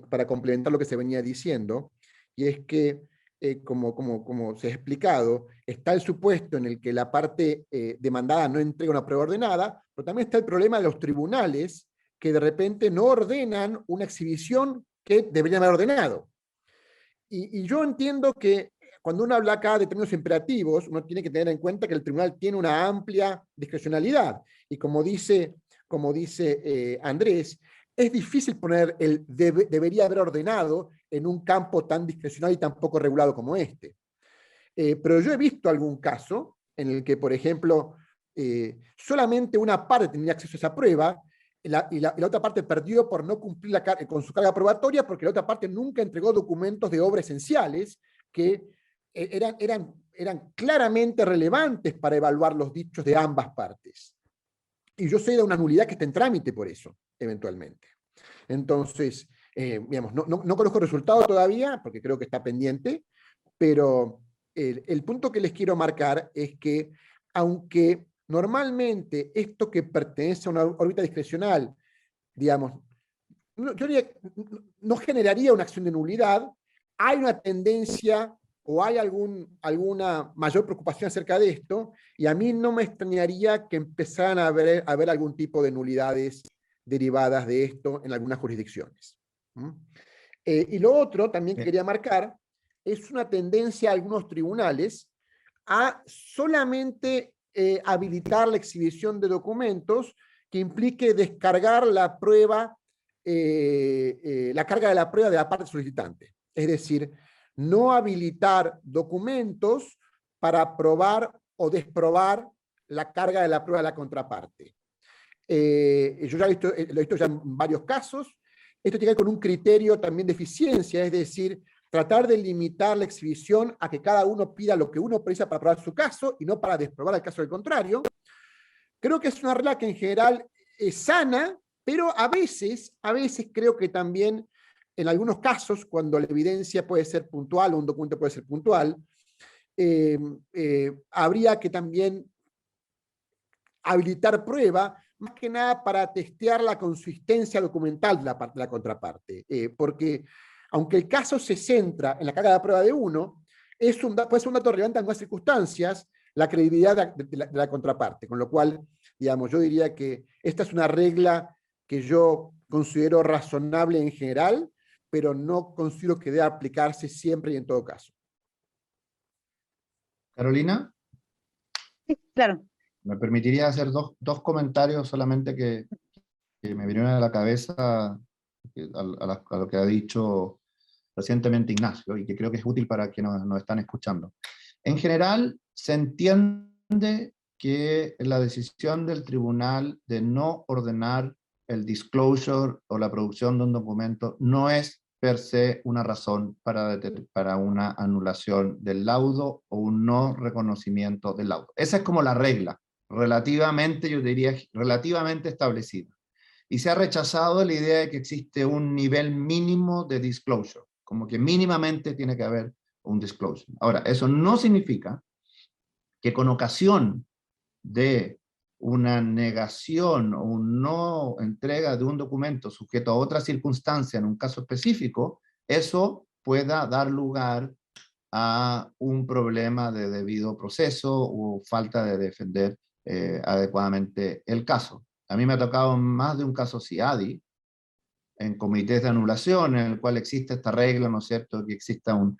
para complementar lo que se venía diciendo, y es que, como se ha explicado, está el supuesto en el que la parte demandada no entrega una prueba ordenada, pero también está el problema de los tribunales que de repente no ordenan una exhibición que deberían haber ordenado. Y yo entiendo que cuando uno habla acá de términos imperativos, uno tiene que tener en cuenta que el tribunal tiene una amplia discrecionalidad. Y como dice Andrés, es difícil poner el debería haber ordenado en un campo tan discrecional y tan poco regulado como este. Pero yo he visto algún caso en el que, por ejemplo, solamente una parte tenía acceso a esa prueba, y la otra parte perdió por no cumplir con su carga probatoria, porque la otra parte nunca entregó documentos de obra esenciales que eran claramente relevantes para evaluar los dichos de ambas partes. Y yo sé de una nulidad que está en trámite por eso, eventualmente. Entonces, digamos, no conozco el resultado todavía, porque creo que está pendiente, pero el punto que les quiero marcar es que, aunque normalmente esto que pertenece a una órbita discrecional, digamos, yo diría, no generaría una acción de nulidad, hay una tendencia o hay alguna mayor preocupación acerca de esto, y a mí no me extrañaría que empezaran a haber algún tipo de nulidades derivadas de esto en algunas jurisdicciones. Y lo otro también que quería marcar es una tendencia a algunos tribunales a solamente habilitar la exhibición de documentos que implique descargar la prueba, la carga de la prueba de la parte solicitante. Es decir, no habilitar documentos para probar o desprobar la carga de la prueba de la contraparte. Yo ya lo he visto ya en varios casos. Esto tiene que ver con un criterio también de eficiencia, es decir, tratar de limitar la exhibición a que cada uno pida lo que uno precisa para probar su caso y no para desprobar el caso del contrario. Creo que es una regla que en general es sana, pero a veces creo que también en algunos casos, cuando la evidencia puede ser puntual o un documento puede ser puntual, habría que también habilitar prueba, más que nada para testear la consistencia documental de la contraparte. Porque aunque el caso se centra en la carga de la prueba de uno, puede ser un dato relevante en algunas circunstancias, la credibilidad de la contraparte. Con lo cual, digamos, yo diría que esta es una regla que yo considero razonable en general, pero no considero que deba aplicarse siempre y en todo caso. Carolina. Sí, claro. Me permitiría hacer dos comentarios solamente que me vinieron a la cabeza a lo que ha dicho recientemente Ignacio, y que creo que es útil para quienes nos están escuchando. En general, se entiende que la decisión del tribunal de no ordenar el disclosure o la producción de un documento no es per se una razón para una anulación del laudo o un no reconocimiento del laudo. Esa es como la regla, relativamente, yo diría, relativamente establecida. Y se ha rechazado la idea de que existe un nivel mínimo de disclosure, como que mínimamente tiene que haber un disclosure. Ahora, eso no significa que con ocasión de una negación o una no entrega de un documento sujeto a otra circunstancia en un caso específico, eso pueda dar lugar a un problema de debido proceso o falta de defender adecuadamente el caso. A mí me ha tocado más de un caso CIADI, en comités de anulación, en el cual existe esta regla, ¿no es cierto?, que exista un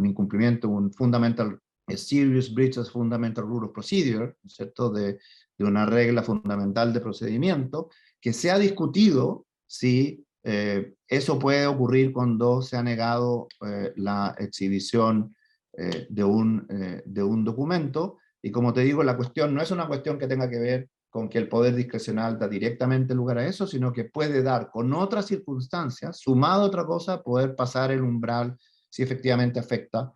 incumplimiento, un fundamental, a serious breach of fundamental rule of procedure, ¿no es cierto?, de una regla fundamental de procedimiento, que se ha discutido si eso puede ocurrir cuando se ha negado la exhibición de un documento, y como te digo, la cuestión no es una cuestión que tenga que ver con que el poder discrecional da directamente lugar a eso, sino que puede dar con otras circunstancias, sumado a otra cosa, poder pasar el umbral si efectivamente afecta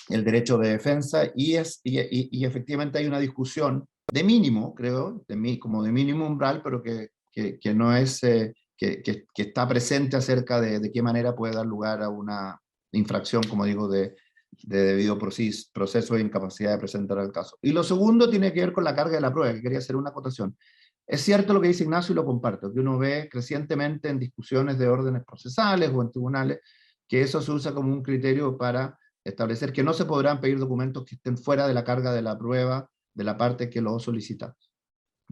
el derecho de defensa, y efectivamente hay una discusión de mínimo, creo, como de mínimo umbral, pero que no es, que está presente acerca de qué manera puede dar lugar a una infracción, como digo, de debido proceso de incapacidad de presentar el caso. Y lo segundo tiene que ver con la carga de la prueba, que quería hacer una acotación. Es cierto lo que dice Ignacio y lo comparto, que uno ve crecientemente en discusiones de órdenes procesales o en tribunales, que eso se usa como un criterio para establecer que no se podrán pedir documentos que estén fuera de la carga de la prueba de la parte que lo solicita.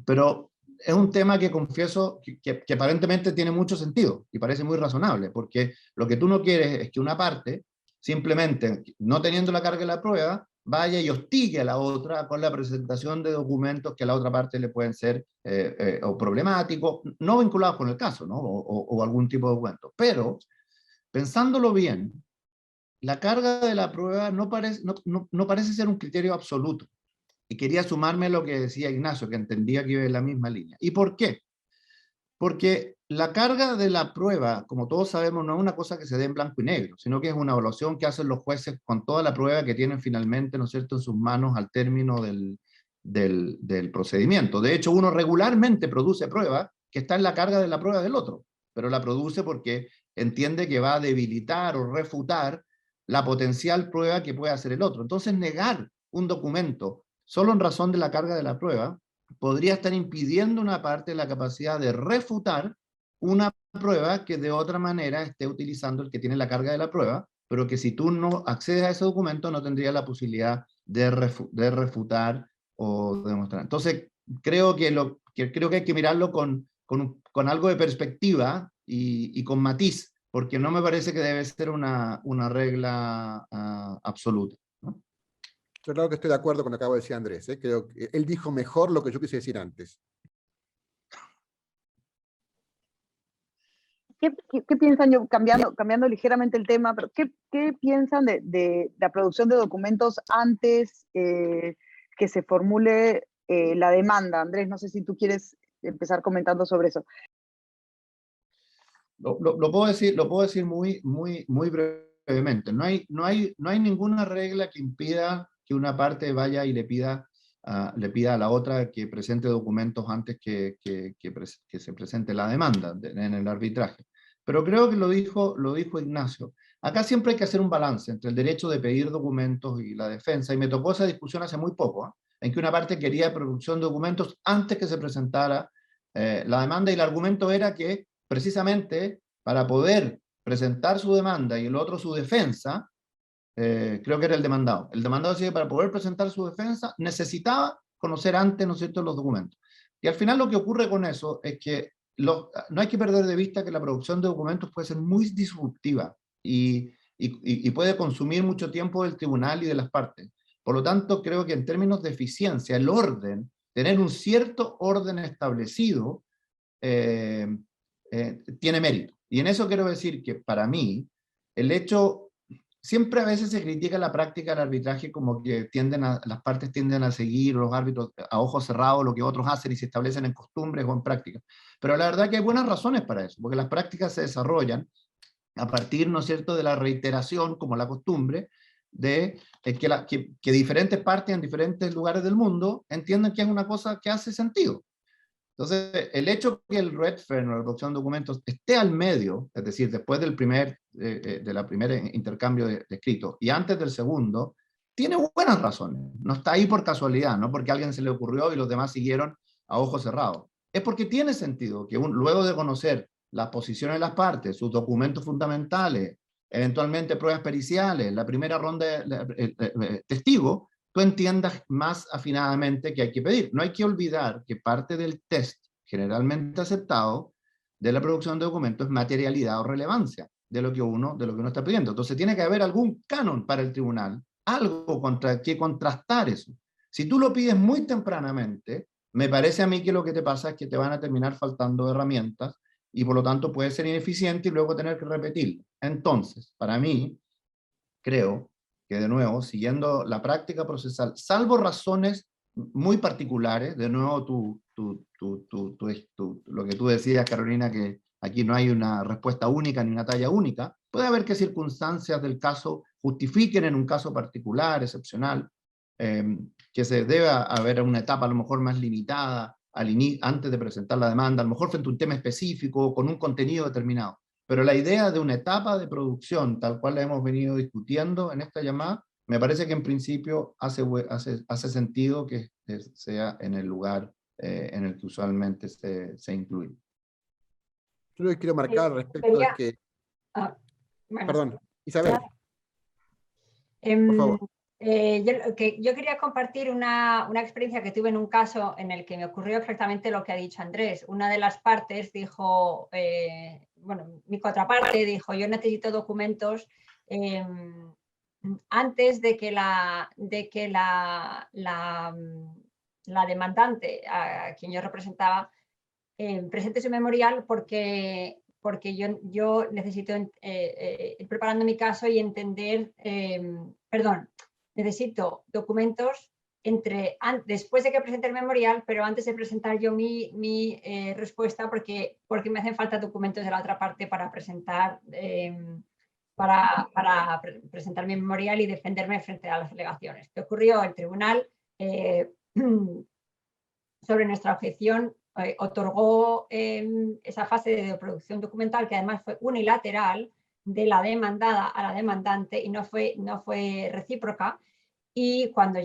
Pero es un tema que confieso que aparentemente tiene mucho sentido y parece muy razonable, porque lo que tú no quieres es que una parte, simplemente no teniendo la carga de la prueba, vaya y hostigue a la otra con la presentación de documentos que a la otra parte le pueden ser o problemáticos, no vinculados con el caso, ¿no? o algún tipo de documento. Pero, pensándolo bien, la carga de la prueba no parece ser un criterio absoluto. Y quería sumarme a lo que decía Ignacio, que entendía que iba en la misma línea. ¿Y por qué? Porque la carga de la prueba, como todos sabemos, no es una cosa que se dé en blanco y negro, sino que es una evaluación que hacen los jueces con toda la prueba que tienen finalmente, ¿no es cierto?, en sus manos al término del procedimiento. De hecho, uno regularmente produce prueba que está en la carga de la prueba del otro, pero la produce porque entiende que va a debilitar o refutar la potencial prueba que puede hacer el otro. Entonces, negar un documento solo en razón de la carga de la prueba podría estar impidiendo una parte de la capacidad de refutar una prueba que de otra manera esté utilizando el que tiene la carga de la prueba, pero que si tú no accedes a ese documento no tendría la posibilidad de refutar o demostrar. Entonces, creo que hay que mirarlo con algo de perspectiva y con matiz, porque no me parece que debe ser una regla absoluta, ¿no? Yo creo que estoy de acuerdo con lo que acabo de decir Andrés. Creo que él dijo mejor lo que yo quise decir antes. ¿Qué piensan, yo cambiando ligeramente el tema, pero qué piensan de la producción de documentos antes que se formule la demanda? Andrés, no sé si tú quieres empezar comentando sobre eso. Lo puedo decir muy brevemente. No hay ninguna regla que impida que una parte vaya y le pida a la otra que presente documentos antes que se presente la demanda en el arbitraje. Pero creo que lo dijo Ignacio. Acá siempre hay que hacer un balance entre el derecho de pedir documentos y la defensa, y me tocó esa discusión hace muy poco, en que una parte quería producción de documentos antes que se presentara la demanda, y el argumento era que precisamente para poder presentar su demanda y el otro su defensa, creo que era el demandado. El demandado decía que para poder presentar su defensa necesitaba conocer antes, ¿no es cierto?, los documentos. Y al final lo que ocurre con eso es que no hay que perder de vista que la producción de documentos puede ser muy disruptiva y puede consumir mucho tiempo del tribunal y de las partes. Por lo tanto, creo que en términos de eficiencia, el orden, tener un cierto orden establecido, tiene mérito. Y en eso quiero decir que para mí, el hecho, siempre a veces se critica la práctica del arbitraje como que las partes tienden a seguir, los árbitros a ojos cerrados, lo que otros hacen y se establecen en costumbres o en prácticas. Pero la verdad que hay buenas razones para eso, porque las prácticas se desarrollan a partir, ¿no es cierto?, de la reiteración, como la costumbre, de que diferentes partes en diferentes lugares del mundo entiendan que es una cosa que hace sentido. Entonces, el hecho que el Redfern o la producción de documentos esté al medio, es decir, después del primer intercambio de escritos y antes del segundo, tiene buenas razones. No está ahí por casualidad, no porque a alguien se le ocurrió y los demás siguieron a ojos cerrados. Es porque tiene sentido que luego de conocer las posiciones de las partes, sus documentos fundamentales, eventualmente pruebas periciales, la primera ronda de testigos, tú entiendas más afinadamente qué hay que pedir. No hay que olvidar que parte del test generalmente aceptado de la producción de documentos es materialidad o relevancia de lo que uno está pidiendo. Entonces tiene que haber algún canon para el tribunal, algo contra que contrastar eso. Si tú lo pides muy tempranamente, me parece a mí que lo que te pasa es que te van a terminar faltando herramientas y por lo tanto puede ser ineficiente y luego tener que repetirlo. Entonces, para mí, creo que de nuevo, siguiendo la práctica procesal, salvo razones muy particulares, de nuevo lo que tú decías, Carolina, que aquí no hay una respuesta única ni una talla única, puede haber que circunstancias del caso justifiquen en un caso particular, excepcional, que se deba haber una etapa a lo mejor más limitada antes de presentar la demanda, a lo mejor frente a un tema específico, con un contenido determinado. Pero la idea de una etapa de producción, tal cual la hemos venido discutiendo en esta llamada, me parece que en principio hace sentido que sea en el lugar en el que usualmente se incluye. Yo lo que quiero marcar al respecto es que... bueno. Perdón, Isabel. Por favor. Yo quería compartir una experiencia que tuve en un caso en el que me ocurrió exactamente lo que ha dicho Andrés. Una de las partes dijo, mi contraparte dijo, yo necesito documentos antes de que la demandante, a quien yo representaba, presente su memorial porque yo necesito ir preparando mi caso y entender, necesito documentos después de que presente el memorial, pero antes de presentar yo mi respuesta, porque me hacen falta documentos de la otra parte para presentar, presentar mi memorial y defenderme frente a las alegaciones. ¿Qué ocurrió? El tribunal, sobre nuestra objeción, otorgó esa fase de producción documental, que además fue unilateral, de la demandada a la demandante, y no fue recíproca. Y cuando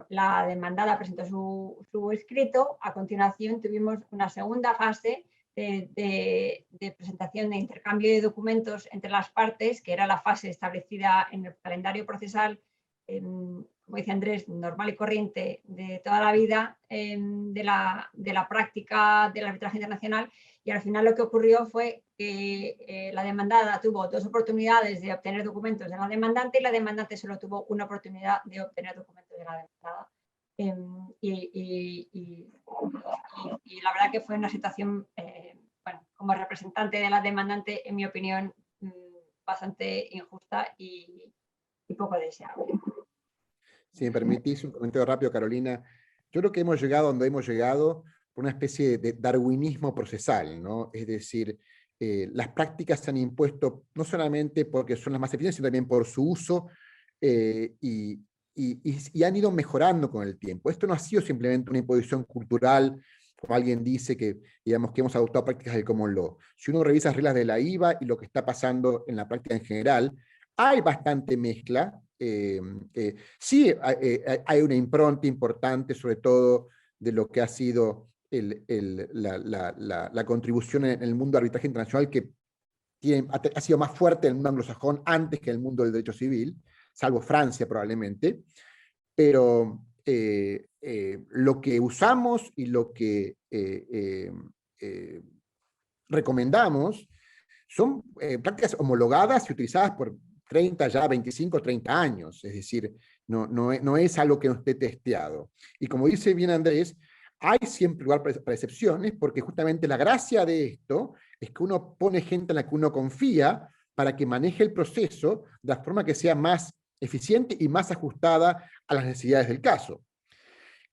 la demandada presentó su escrito, a continuación tuvimos una segunda fase de presentación de intercambio de documentos entre las partes, que era la fase establecida en el calendario procesal, como dice Andrés, normal y corriente de toda la vida, de la práctica del arbitraje internacional. Y al final lo que ocurrió fue que la demandada tuvo 2 oportunidades de obtener documentos de la demandante, y la demandante solo tuvo una oportunidad de obtener documentos de la demandada. Y la verdad que fue una situación, bueno, como representante de la demandante, en mi opinión, bastante injusta y poco deseable. Si me permitís un comentario rápido, Carolina, yo creo que hemos llegado donde hemos llegado por una especie de darwinismo procesal, ¿no? Es decir, las prácticas se han impuesto no solamente porque son las más eficientes, sino también por su uso, y han ido mejorando con el tiempo. Esto no ha sido simplemente una imposición cultural, como alguien dice, que, digamos, que hemos adoptado prácticas del common law. Si uno revisa las reglas de la IVA y lo que está pasando en la práctica en general, hay bastante mezcla. Sí, hay una impronta importante, sobre todo de lo que ha sido la contribución en el mundo de arbitraje internacional, que ha sido más fuerte en el mundo anglosajón antes que en el mundo del derecho civil, salvo Francia probablemente, pero lo que usamos y lo que recomendamos son prácticas homologadas y utilizadas por 30, ya 25, 30 años, es decir, no es algo que no esté testeado. Y como dice bien Andrés, hay siempre lugar para excepciones, porque justamente la gracia de esto es que uno pone gente en la que uno confía para que maneje el proceso de la forma que sea más eficiente y más ajustada a las necesidades del caso.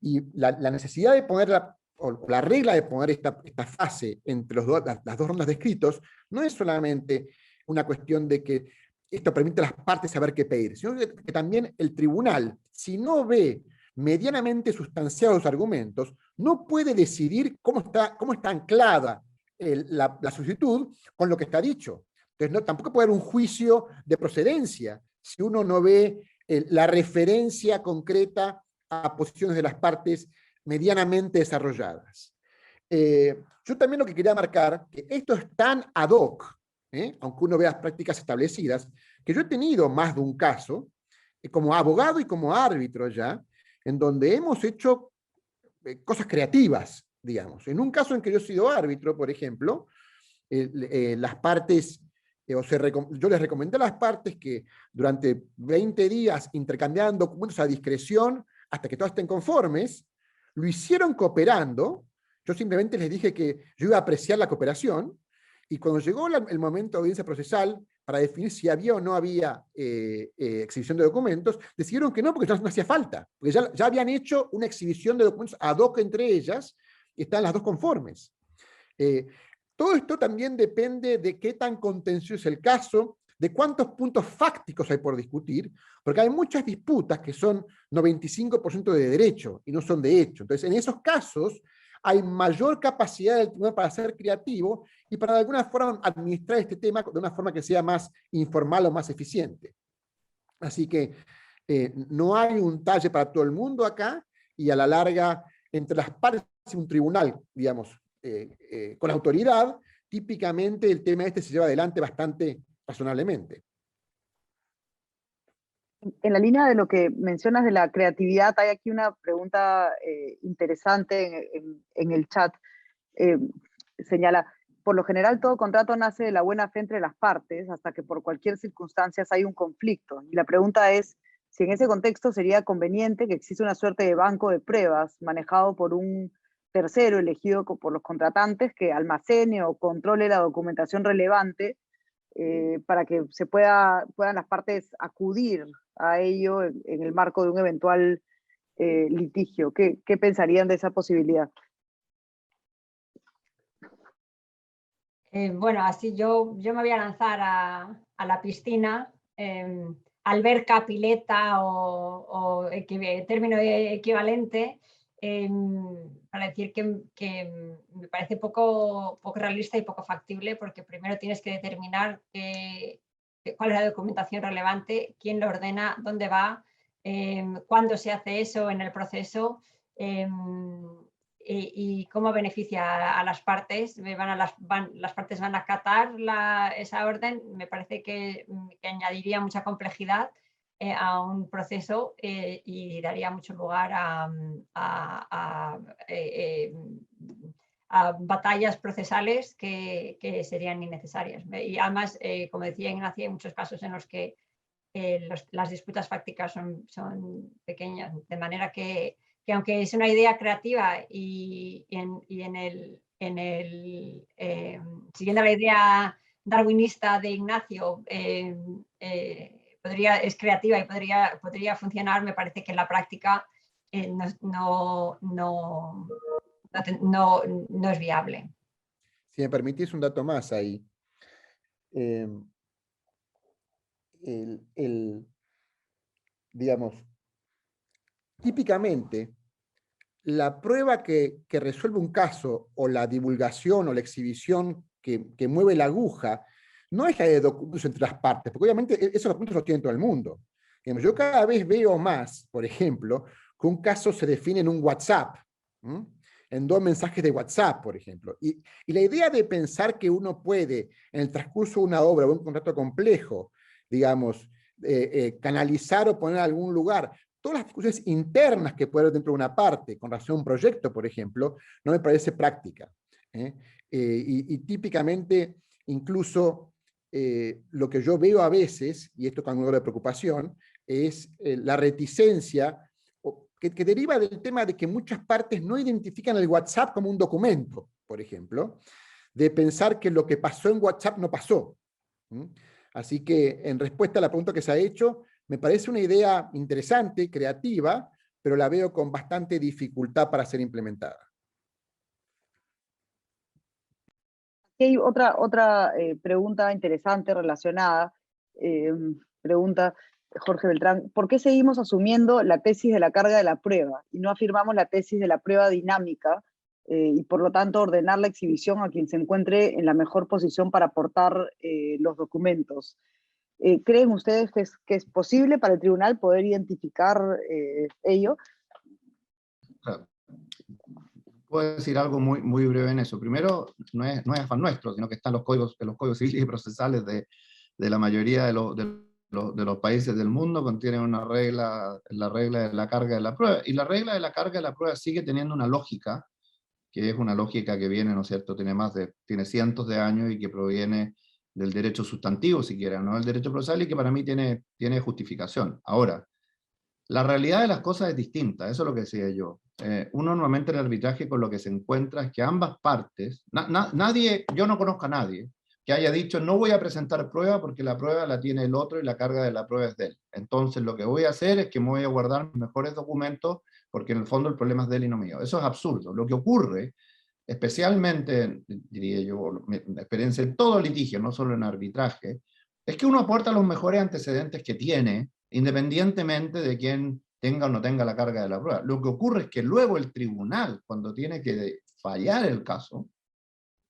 Y la necesidad de poner o la regla de poner esta fase entre las 2 rondas de escritos no es solamente una cuestión de que esto permite a las partes saber qué pedir, sino que también el tribunal, si no ve medianamente sustanciados los argumentos, no puede decidir cómo está anclada la solicitud con lo que está dicho. Entonces, tampoco puede haber un juicio de procedencia si uno no ve la referencia concreta a posiciones de las partes medianamente desarrolladas. Yo también lo que quería marcar, que esto es tan ad hoc, aunque uno vea las prácticas establecidas, que yo he tenido más de un caso, como abogado y como árbitro ya, en donde hemos hecho cosas creativas, digamos. En un caso en que yo he sido árbitro, por ejemplo, las partes, yo les recomendé a las partes que durante 20 días intercambiaran documentos a discreción hasta que todas estén conformes. Lo hicieron cooperando. Yo simplemente les dije que yo iba a apreciar la cooperación, y cuando llegó el momento de audiencia procesal para definir si había o no había exhibición de documentos, decidieron que no, porque no hacía falta, porque ya habían hecho una exhibición de documentos ad hoc entre ellas, y están las 2 conformes. Todo esto también depende de qué tan contencioso es el caso, de cuántos puntos fácticos hay por discutir, porque hay muchas disputas que son 95% de derecho y no son de hecho. Entonces, en esos casos hay mayor capacidad del tribunal para ser creativo y para de alguna forma administrar este tema de una forma que sea más informal o más eficiente. Así que no hay un talle para todo el mundo acá, y a la larga, entre las partes de un tribunal, digamos, con la autoridad, típicamente el tema este se lleva adelante bastante razonablemente. En la línea de lo que mencionas de la creatividad, hay aquí una pregunta interesante en el chat. Señala, por lo general todo contrato nace de la buena fe entre las partes, hasta que por cualquier circunstancia hay un conflicto. Y la pregunta es, si en ese contexto sería conveniente que exista una suerte de banco de pruebas manejado por un tercero elegido por los contratantes que almacene o controle la documentación relevante, para que puedan las partes acudir a ello en el marco de un eventual litigio. ¿Qué pensarían de esa posibilidad? Bueno, así yo me voy a lanzar a la piscina, alberca, pileta o término equivalente, para decir que me parece poco realista y poco factible, porque primero tienes que determinar cuál es la documentación relevante, quién lo ordena, dónde va, cuándo se hace eso en el proceso, y cómo beneficia a las partes. Las partes van a acatar esa orden. Me parece que añadiría mucha complejidad a un proceso y daría mucho lugar a batallas procesales que serían innecesarias. Y además, como decía Ignacio, hay muchos casos en los que las disputas fácticas son pequeñas, de manera que aunque es una idea creativa siguiendo la idea darwinista de Ignacio, es creativa y podría funcionar, me parece que en la práctica no es viable. Si me permitís un dato más ahí. Digamos, típicamente, la prueba que resuelve un caso, o la divulgación o la exhibición que mueve la aguja, no es la de documentos entre las partes, porque obviamente esos documentos los tiene todo el mundo. Digamos, yo cada vez veo más, por ejemplo, que un caso se define en un WhatsApp, en 2 mensajes de WhatsApp, por ejemplo. Y la idea de pensar que uno puede, en el transcurso de una obra o un contrato complejo, digamos, canalizar o poner en algún lugar todas las discusiones internas que puede haber dentro de una parte, con relación a un proyecto, por ejemplo, no me parece práctica. Y típicamente, incluso, lo que yo veo a veces, y esto con algo de preocupación, es la reticencia que deriva del tema de que muchas partes no identifican el WhatsApp como un documento, por ejemplo, de pensar que lo que pasó en WhatsApp no pasó. Así que, en respuesta a la pregunta que se ha hecho, me parece una idea interesante, creativa, pero la veo con bastante dificultad para ser implementada. Hay otra pregunta interesante relacionada. Pregunta Jorge Beltrán: ¿por qué seguimos asumiendo la tesis de la carga de la prueba y no afirmamos la tesis de la prueba dinámica, y por lo tanto ordenar la exhibición a quien se encuentre en la mejor posición para aportar los documentos? ¿Creen ustedes que es posible para el tribunal poder identificar ello? Puedo decir algo muy, muy breve en eso. Primero, no es afán nuestro, sino que están los códigos civiles y procesales de la mayoría de los países del mundo, contienen una regla, la regla de la carga de la prueba. Y la regla de la carga de la prueba sigue teniendo una lógica, que es una lógica que viene, ¿no es cierto?, tiene cientos de años y que proviene del derecho sustantivo, si quieren, no del derecho procesal, y que para mí tiene justificación. Ahora, la realidad de las cosas es distinta, eso es lo que decía yo. Uno normalmente en el arbitraje con lo que se encuentra es que ambas partes, yo no conozco a nadie que haya dicho no voy a presentar prueba porque la prueba la tiene el otro y la carga de la prueba es de él. Entonces lo que voy a hacer es que me voy a guardar mis mejores documentos porque en el fondo el problema es de él y no mío. Eso es absurdo. Lo que ocurre, especialmente, diría yo, mi experiencia en todo litigio, no solo en arbitraje, es que uno aporta los mejores antecedentes que tiene, independientemente de quién tenga o no tenga la carga de la prueba. Lo que ocurre es que luego el tribunal, cuando tiene que fallar el caso,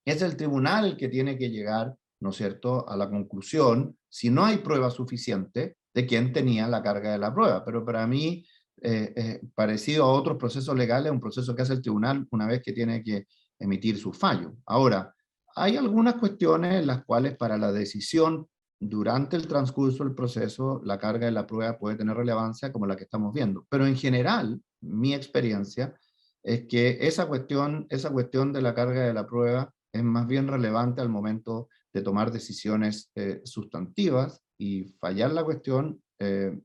es el tribunal el que tiene que llegar, ¿no es cierto?, a la conclusión, si no hay prueba suficiente, de quién tenía la carga de la prueba. Pero para mí, parecido a otros procesos legales, un proceso que hace el tribunal una vez que tiene que emitir su fallo. Ahora, hay algunas cuestiones en las cuales para la decisión durante el transcurso del proceso, la carga de la prueba puede tener relevancia, como la que estamos viendo. Pero en general, mi experiencia es que esa cuestión de la carga de la prueba es más bien relevante al momento de tomar decisiones sustantivas, y fallar la cuestión,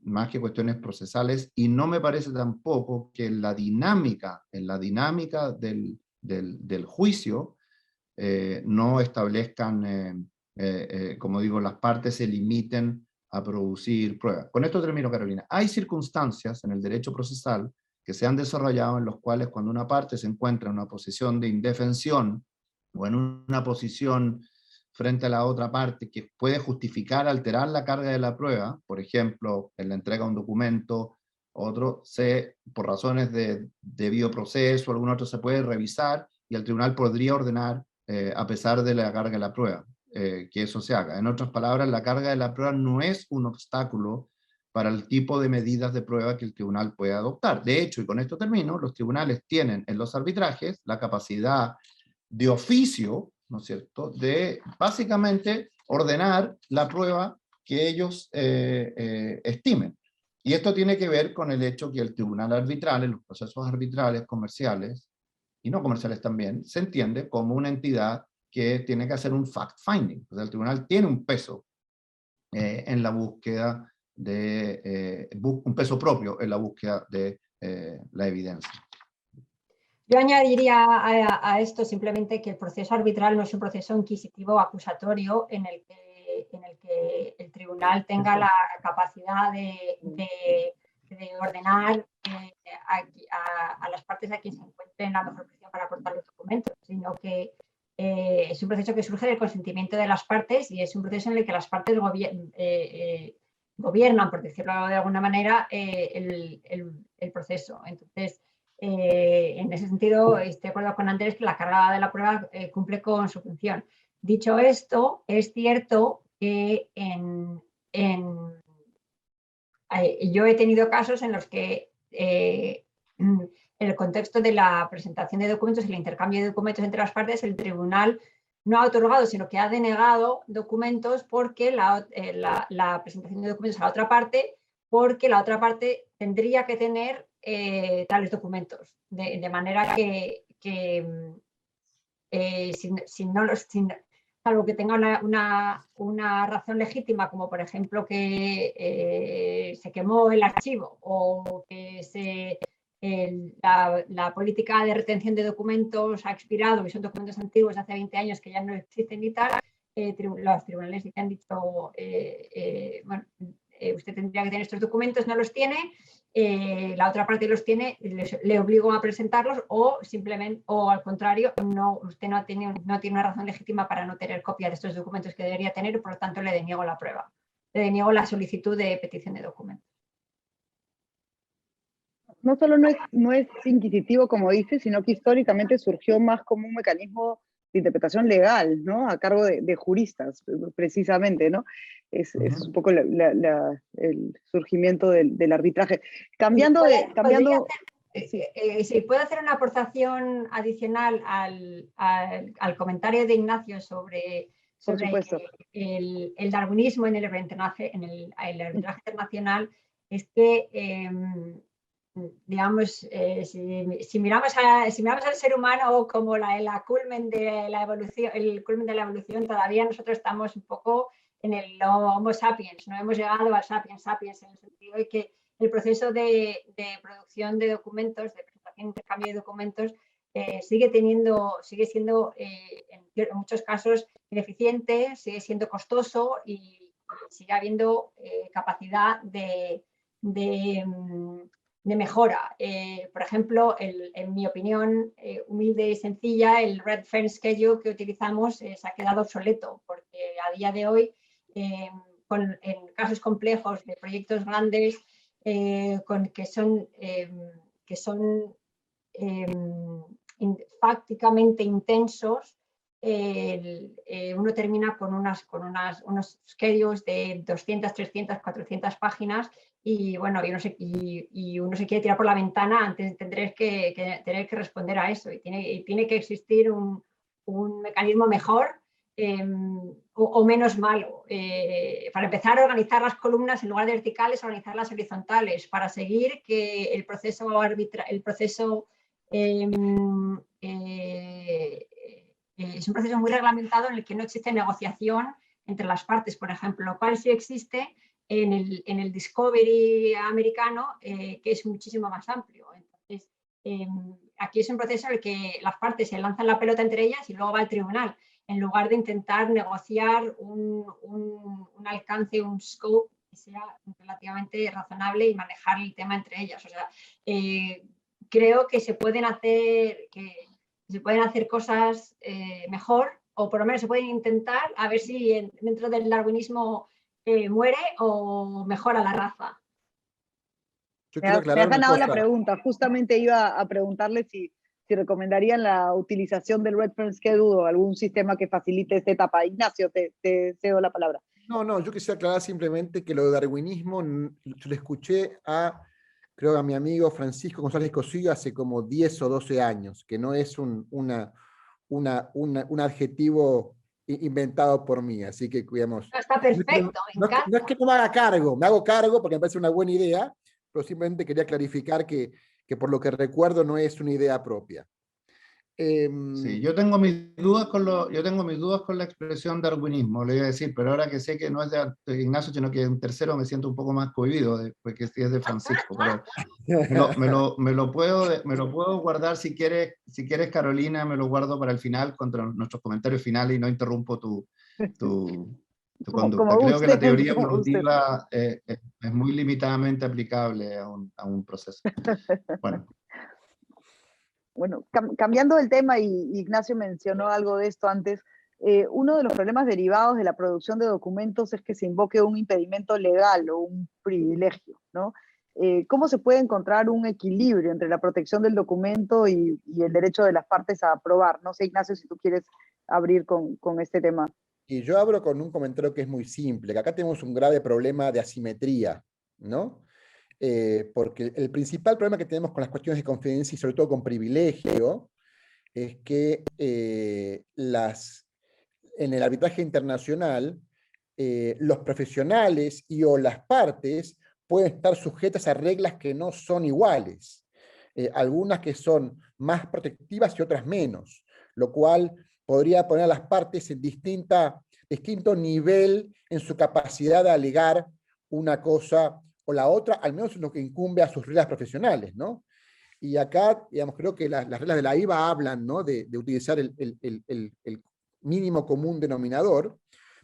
más que cuestiones procesales, y no me parece tampoco que en la dinámica del juicio no establezcan, como digo, las partes se limiten a producir pruebas. Con esto termino, Carolina. Hay circunstancias en el derecho procesal que se han desarrollado en los cuales cuando una parte se encuentra en una posición de indefensión o en una posición frente a la otra parte que puede justificar alterar la carga de la prueba, por ejemplo, en la entrega de un documento, otro, por razones de debido proceso, algún otro se puede revisar y el tribunal podría ordenar, a pesar de la carga de la prueba, que eso se haga. En otras palabras, la carga de la prueba no es un obstáculo para el tipo de medidas de prueba que el tribunal puede adoptar. De hecho, y con esto termino, los tribunales tienen en los arbitrajes la capacidad de oficio, ¿no es cierto?, de básicamente ordenar la prueba que ellos estimen. Y esto tiene que ver con el hecho que el tribunal arbitral, en los procesos arbitrales comerciales, y no comerciales también, se entiende como una entidad que tiene que hacer un fact-finding. O sea, el tribunal tiene un peso en la búsqueda de, un peso propio en la búsqueda de la evidencia. Yo añadiría a esto simplemente que el proceso arbitral no es un proceso inquisitivo o acusatorio en el que el tribunal tenga la capacidad de ordenar a las partes a quien se encuentren la mejor posición para aportar los documentos, sino que es un proceso que surge del consentimiento de las partes y es un proceso en el que las partes gobiernan, por decirlo de alguna manera, el proceso. Entonces, en ese sentido, estoy de acuerdo con Andrés que la carga de la prueba cumple con su función. Dicho esto, es cierto que yo he tenido casos en los que en el contexto de la presentación de documentos y el intercambio de documentos entre las partes, el tribunal no ha otorgado, sino que ha denegado documentos porque la presentación de documentos a la otra parte, porque la otra parte tendría que tener tales documentos, de manera que salvo que tenga una razón legítima, como por ejemplo que se quemó el archivo o que la política de retención de documentos ha expirado y son documentos antiguos de hace 20 años que ya no existen y tal, los tribunales sí que han dicho, bueno, usted tendría que tener estos documentos, no los tiene, la otra parte los tiene, le obligo a presentarlos o simplemente, o al contrario, usted no tiene una razón legítima para no tener copia de estos documentos que debería tener y por lo tanto le deniego la prueba, le deniego la solicitud de petición de documentos. No solo no es inquisitivo, como dice, sino que históricamente surgió más como un mecanismo de interpretación legal, ¿no? A cargo de juristas, precisamente, ¿no? Es un poco el surgimiento del arbitraje. Cambiando... Si puedo hacer una aportación adicional al comentario de Ignacio sobre el darwinismo en el arbitraje internacional, es que digamos, si miramos al ser humano como el culmen de la evolución, todavía nosotros estamos un poco en el Homo sapiens, no hemos llegado al sapiens sapiens, en el sentido de que el proceso de producción de documentos, de presentación e intercambio de documentos, sigue siendo en muchos casos ineficiente, sigue siendo costoso y sigue habiendo capacidad de mejora. Por ejemplo, en mi opinión humilde y sencilla, el Red Fern Schedule que utilizamos se ha quedado obsoleto porque a día de hoy, en casos complejos de proyectos grandes que son prácticamente intensos, uno termina con unos schedules de 200, 300, 400 páginas y bueno, y uno se quiere tirar por la ventana antes de tener que responder a eso y tiene que existir un mecanismo mejor o menos malo. Para empezar a organizar las columnas en lugar de verticales, organizarlas horizontales, para seguir que el proceso es un proceso muy reglamentado en el que no existe negociación entre las partes, por ejemplo, lo cual sí existe en el Discovery americano, que es muchísimo más amplio. Entonces, aquí es un proceso en el que las partes se lanzan la pelota entre ellas y luego va al tribunal, en lugar de intentar negociar un alcance, un scope que sea relativamente razonable y manejar el tema entre ellas. O sea, creo que se pueden hacer cosas mejor, o por lo menos se pueden intentar, a ver si dentro del darwinismo muere o mejora la raza. Yo Me quiero has aclarar una ganado la cosa. pregunta. Justamente iba a preguntarle si recomendarían la utilización del reference schedule o algún sistema que facilite esta etapa. Ignacio, te cedo la palabra. No, yo quisiera aclarar simplemente que lo de darwinismo, yo le escuché creo a mi amigo Francisco González Cosillo hace como 10 o 12 años, que no es un adjetivo inventado por mí, así que cuidemos. No, está perfecto, me encanta. No es que no me haga cargo, me hago cargo porque me parece una buena idea, pero simplemente quería clarificar que por lo que recuerdo no es una idea propia. Sí, yo tengo mis dudas con la expresión darwinismo, le iba a decir, pero ahora que sé que no es de Ignacio, sino que es un tercero, me siento un poco más cohibido, porque es de Francisco, pero me lo puedo guardar si quieres, Carolina, me lo guardo para el final, contra nuestros comentarios finales, y no interrumpo tu conducta. Como Creo que la teoría como evolutiva es muy limitadamente aplicable a un proceso. Bueno. Bueno, cambiando el tema, y Ignacio mencionó algo de esto antes, uno de los problemas derivados de la producción de documentos es que se invoque un impedimento legal o un privilegio, ¿no? ¿Cómo se puede encontrar un equilibrio entre la protección del documento y el derecho de las partes a aprobar? No sé, Ignacio, si tú quieres abrir con este tema. Y yo abro con un comentario que es muy simple, que acá tenemos un grave problema de asimetría, ¿no? Porque el principal problema que tenemos con las cuestiones de confidencia y sobre todo con privilegio es que en el arbitraje internacional los profesionales o las partes pueden estar sujetas a reglas que no son iguales, algunas que son más protectivas y otras menos, lo cual podría poner a las partes en distinto nivel en su capacidad de alegar una cosa o la otra, al menos en lo que incumbe a sus reglas profesionales, ¿no? Y acá, digamos, creo que las reglas de la IVA hablan, ¿no?, de utilizar el mínimo común denominador,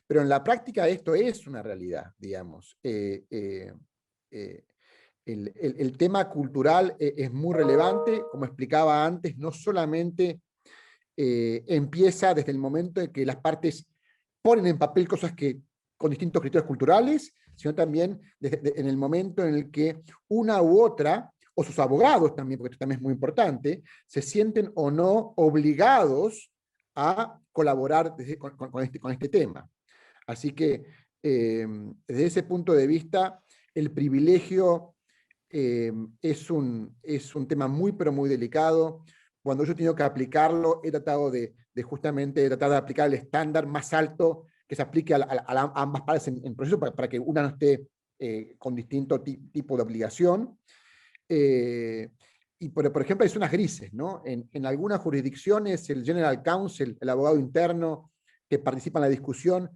pero en la práctica esto es una realidad, digamos. El tema cultural es muy relevante, como explicaba antes, no solamente empieza desde el momento en que las partes ponen en papel cosas con distintos criterios culturales, sino también en el momento en el que una u otra, o sus abogados también, porque esto también es muy importante, se sienten o no obligados a colaborar con este tema. Así que, desde ese punto de vista, el privilegio es un tema muy, pero muy delicado. Cuando yo he tenido que aplicarlo, he tratado de justamente tratar de aplicar el estándar más alto que se aplique a ambas partes en proceso para que una no esté con distinto tipo de obligación. Y por ejemplo, hay zonas grises, ¿no? En algunas jurisdicciones, el General Counsel, el abogado interno que participa en la discusión,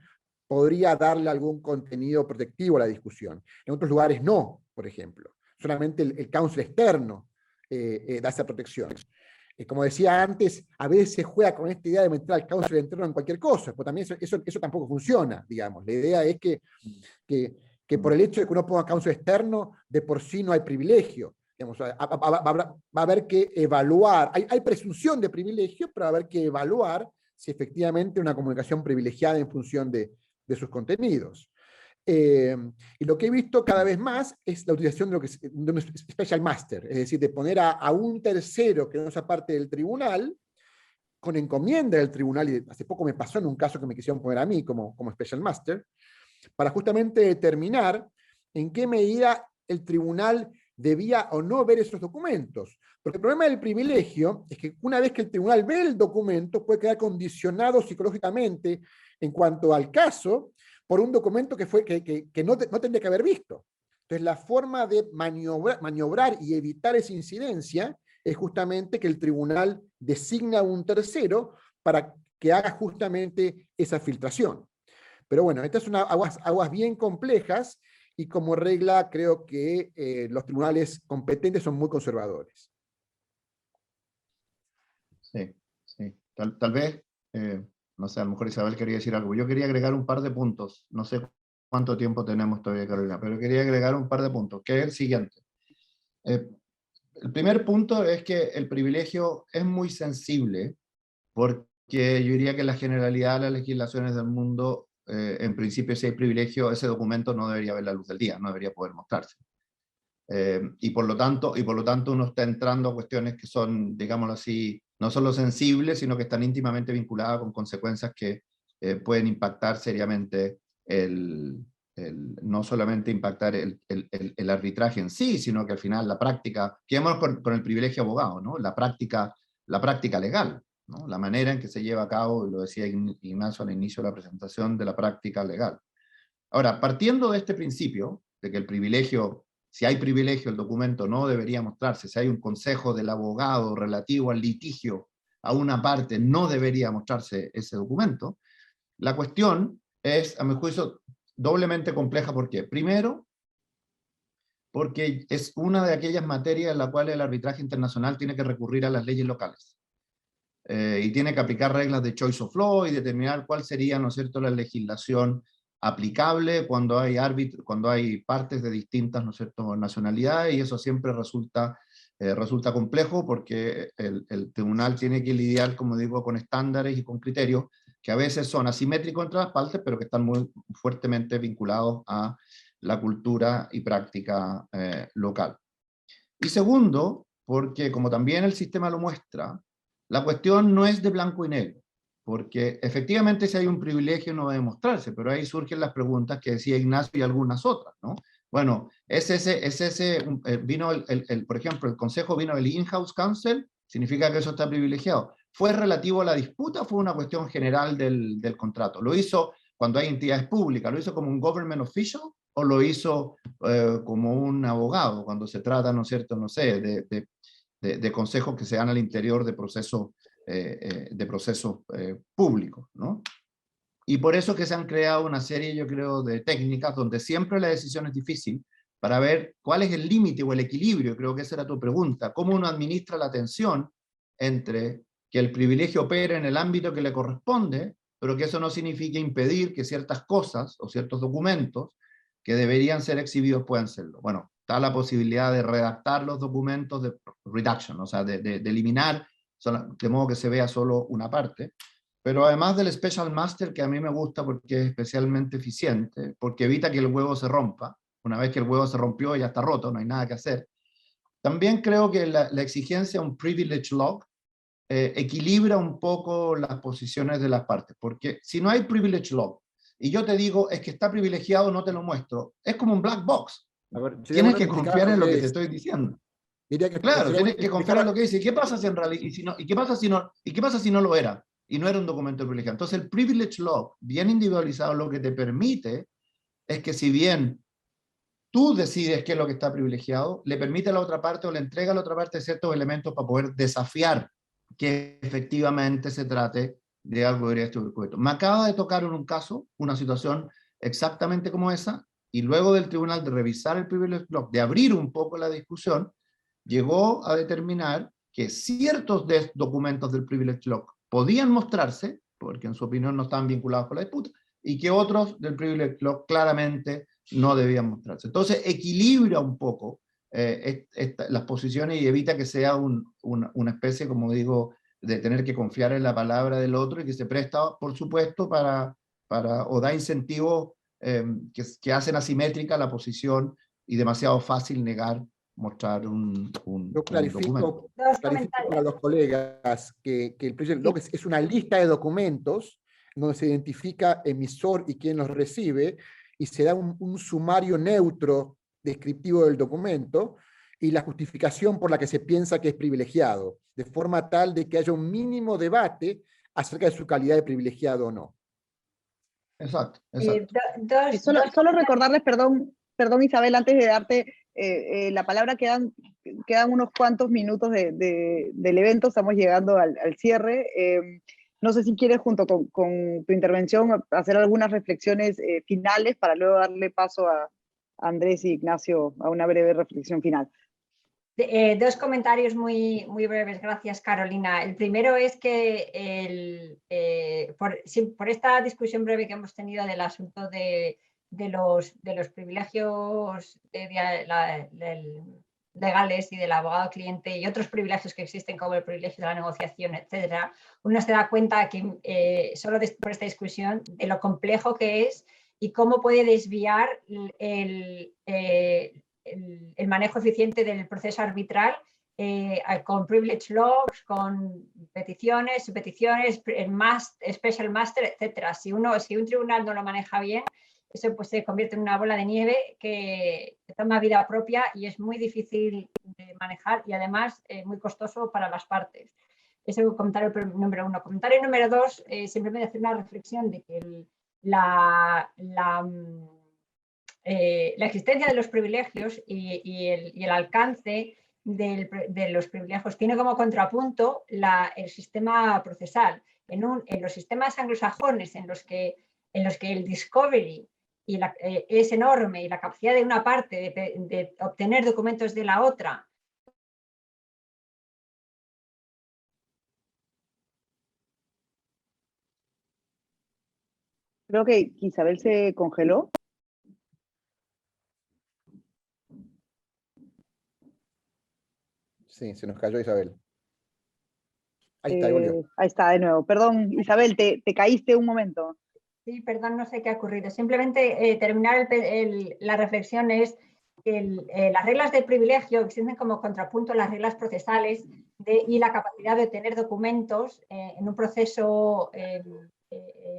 podría darle algún contenido protectivo a la discusión. En otros lugares no, por ejemplo. Solamente el counsel externo da esa protección. Como decía antes, a veces se juega con esta idea de meter al counsel interno en cualquier cosa, pero también eso tampoco funciona, digamos. La idea es que por el hecho de que uno ponga counsel externo, de por sí no hay privilegio. Digamos, va a haber que evaluar, hay presunción de privilegio, pero va a haber que evaluar si efectivamente una comunicación privilegiada en función de sus contenidos. Y lo que he visto cada vez más es la utilización de un special master, es decir, de poner a un tercero que no sea parte del tribunal, con encomienda del tribunal, y hace poco me pasó en un caso que me quisieron poner a mí como special master, para justamente determinar en qué medida el tribunal debía o no ver esos documentos. Porque el problema del privilegio es que una vez que el tribunal ve el documento, puede quedar condicionado psicológicamente en cuanto al caso por un documento que no tendría que haber visto. Entonces, la forma de maniobrar y evitar esa incidencia es justamente que el tribunal designa a un tercero para que haga justamente esa filtración. Pero bueno, estas son aguas bien complejas, y como regla creo que los tribunales competentes son muy conservadores. Sí. Tal vez, no sé, a lo mejor Isabel quería decir algo. Yo quería agregar un par de puntos. No sé cuánto tiempo tenemos todavía, Carolina, pero quería agregar un par de puntos, que es el siguiente. el primer punto es que el privilegio es muy sensible, porque yo diría que la generalidad de las legislaciones del mundo, en principio, si hay privilegio, ese documento no debería ver la luz del día, no debería poder mostrarse. Y por lo tanto uno está entrando a cuestiones que son, digámoslo así, no solo sensibles, sino que están íntimamente vinculadas con consecuencias que pueden impactar seriamente no solamente impactar el arbitraje en sí, sino que al final la práctica, quedémonos con el privilegio abogado, ¿no? La práctica legal, ¿no? La manera en que se lleva a cabo, y lo decía Ignacio al inicio de la presentación, de la práctica legal. Ahora, partiendo de este principio, de que el privilegio, si hay privilegio, el documento no debería mostrarse, si hay un consejo del abogado relativo al litigio a una parte, no debería mostrarse ese documento, la cuestión es, a mi juicio, doblemente compleja. ¿Por qué? Primero, porque es una de aquellas materias en la cual el arbitraje internacional tiene que recurrir a las leyes locales. Y tiene que aplicar reglas de choice of law y determinar cuál sería, ¿no es cierto?, la legislación aplicable cuando hay partes de distintas, ¿no es cierto?, nacionalidades, y eso siempre resulta complejo, porque el tribunal tiene que lidiar, como digo, con estándares y con criterios que a veces son asimétricos entre las partes, pero que están muy fuertemente vinculados a la cultura y práctica local. Y segundo, porque como también el sistema lo muestra, la cuestión no es de blanco y negro, porque efectivamente si hay un privilegio no va a demostrarse, pero ahí surgen las preguntas que decía Ignacio y algunas otras, ¿no? Bueno, por ejemplo, el consejo vino del in-house counsel, significa que eso está privilegiado. ¿Fue relativo a la disputa o fue una cuestión general del contrato? ¿Lo hizo cuando hay entidades públicas? ¿Lo hizo como un government official o lo hizo como un abogado cuando se trata, ¿no es cierto?, no sé, de consejos que se dan al interior de procesos públicos, ¿no? Y por eso que se han creado una serie, yo creo, de técnicas donde siempre la decisión es difícil, para ver cuál es el límite o el equilibrio. Creo que esa era tu pregunta. ¿Cómo uno administra la tensión entre que el privilegio opere en el ámbito que le corresponde, pero que eso no signifique impedir que ciertas cosas o ciertos documentos que deberían ser exhibidos puedan serlo? Bueno, está la posibilidad de redactar los documentos de redaction, o sea, de eliminar, de modo que se vea solo una parte. Pero además del Special Master, que a mí me gusta porque es especialmente eficiente, porque evita que el huevo se rompa. Una vez que el huevo se rompió, ya está roto, no hay nada que hacer. También creo que la exigencia de un privilege log equilibra un poco las posiciones de las partes, porque si no hay privilege log, y yo te digo, es que está privilegiado, no te lo muestro, es como un black box. A ver, tienes que confiar en lo que te estoy diciendo. Diría que claro, tienes que confiar en lo que dice. ¿Y qué pasa si en realidad, y qué pasa si no lo era? Y no era un documento privilegiado. Entonces el privilege log, bien individualizado, lo que te permite es que, si bien tú decides qué es lo que está privilegiado, le permite a la otra parte o le entrega a la otra parte ciertos elementos para poder desafiar que efectivamente se trate de algo de este documento. Me acaba de tocar en un caso, una situación exactamente como esa, y luego del tribunal de revisar el privilege log, de abrir un poco la discusión, llegó a determinar que ciertos documentos del privilege log podían mostrarse, porque en su opinión no estaban vinculados con la disputa, y que otros del privilege log claramente no debían mostrarse. Entonces equilibra un poco las posiciones y evita que sea una especie, como digo, de tener que confiar en la palabra del otro, y que se presta, por supuesto, o da incentivos que hacen asimétrica la posición y demasiado fácil negar mostrar un Yo clarifico Dos para los colegas que el privilege log es una lista de documentos donde se identifica emisor y quién los recibe, y se da un sumario neutro descriptivo del documento y la justificación por la que se piensa que es privilegiado, de forma tal de que haya un mínimo debate acerca de su calidad de privilegiado o no. Exacto. Y solo recordarles, perdón Isabel, antes de darte la palabra, quedan unos cuantos minutos del evento, estamos llegando al cierre. No sé si quieres, junto con tu intervención, hacer algunas reflexiones finales para luego darle paso a Andrés y Ignacio a una breve reflexión final. Dos comentarios muy breves, gracias Carolina. El primero es que por esta discusión breve que hemos tenido del asunto de los privilegios, legales y del abogado cliente y otros privilegios que existen como el privilegio de la negociación, etcétera, uno se da cuenta que solo por esta discusión de lo complejo que es y cómo puede desviar el manejo eficiente del proceso arbitral con privilege logs, con peticiones, subpeticiones, special master, etcétera. Si un tribunal no lo maneja bien, eso pues se convierte en una bola de nieve que toma vida propia y es muy difícil de manejar y además muy costoso para las partes. Ese es el comentario número 1. Comentario número 2, simplemente hacer una reflexión de que la existencia de los privilegios y el alcance de los privilegios tiene como contrapunto el sistema procesal. En los sistemas anglosajones en los que el discovery es enorme y la capacidad de una parte de obtener documentos de la otra. Creo que Isabel se congeló. Sí, se nos cayó Isabel. Ahí está, volvió. Ahí está, de nuevo. Perdón, Isabel, te caíste un momento. Sí, perdón, no sé qué ha ocurrido. Simplemente terminar la reflexión es que las reglas de privilegio existen como contrapunto a las reglas procesales y la capacidad de obtener documentos en un proceso en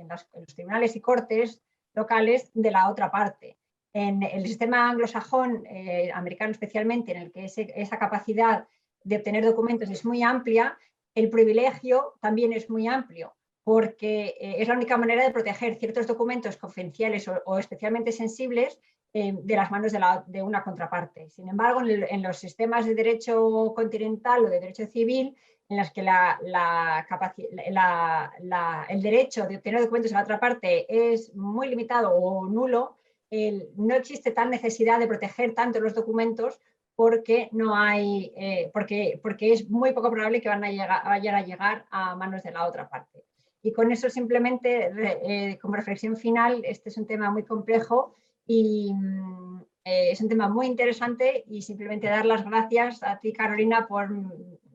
los tribunales y cortes locales de la otra parte. En el sistema anglosajón, americano especialmente, en el que esa capacidad de obtener documentos es muy amplia, el privilegio también es muy amplio, porque es la única manera de proteger ciertos documentos confidenciales o especialmente sensibles de las manos de una contraparte. Sin embargo, en los sistemas de derecho continental o de derecho civil, en las que el derecho de obtener documentos de la otra parte es muy limitado o nulo, no existe tal necesidad de proteger tanto los documentos porque es muy poco probable que vayan a llegar a manos de la otra parte. Y con eso simplemente, como reflexión final, este es un tema muy complejo y es un tema muy interesante y simplemente dar las gracias a ti, Carolina, por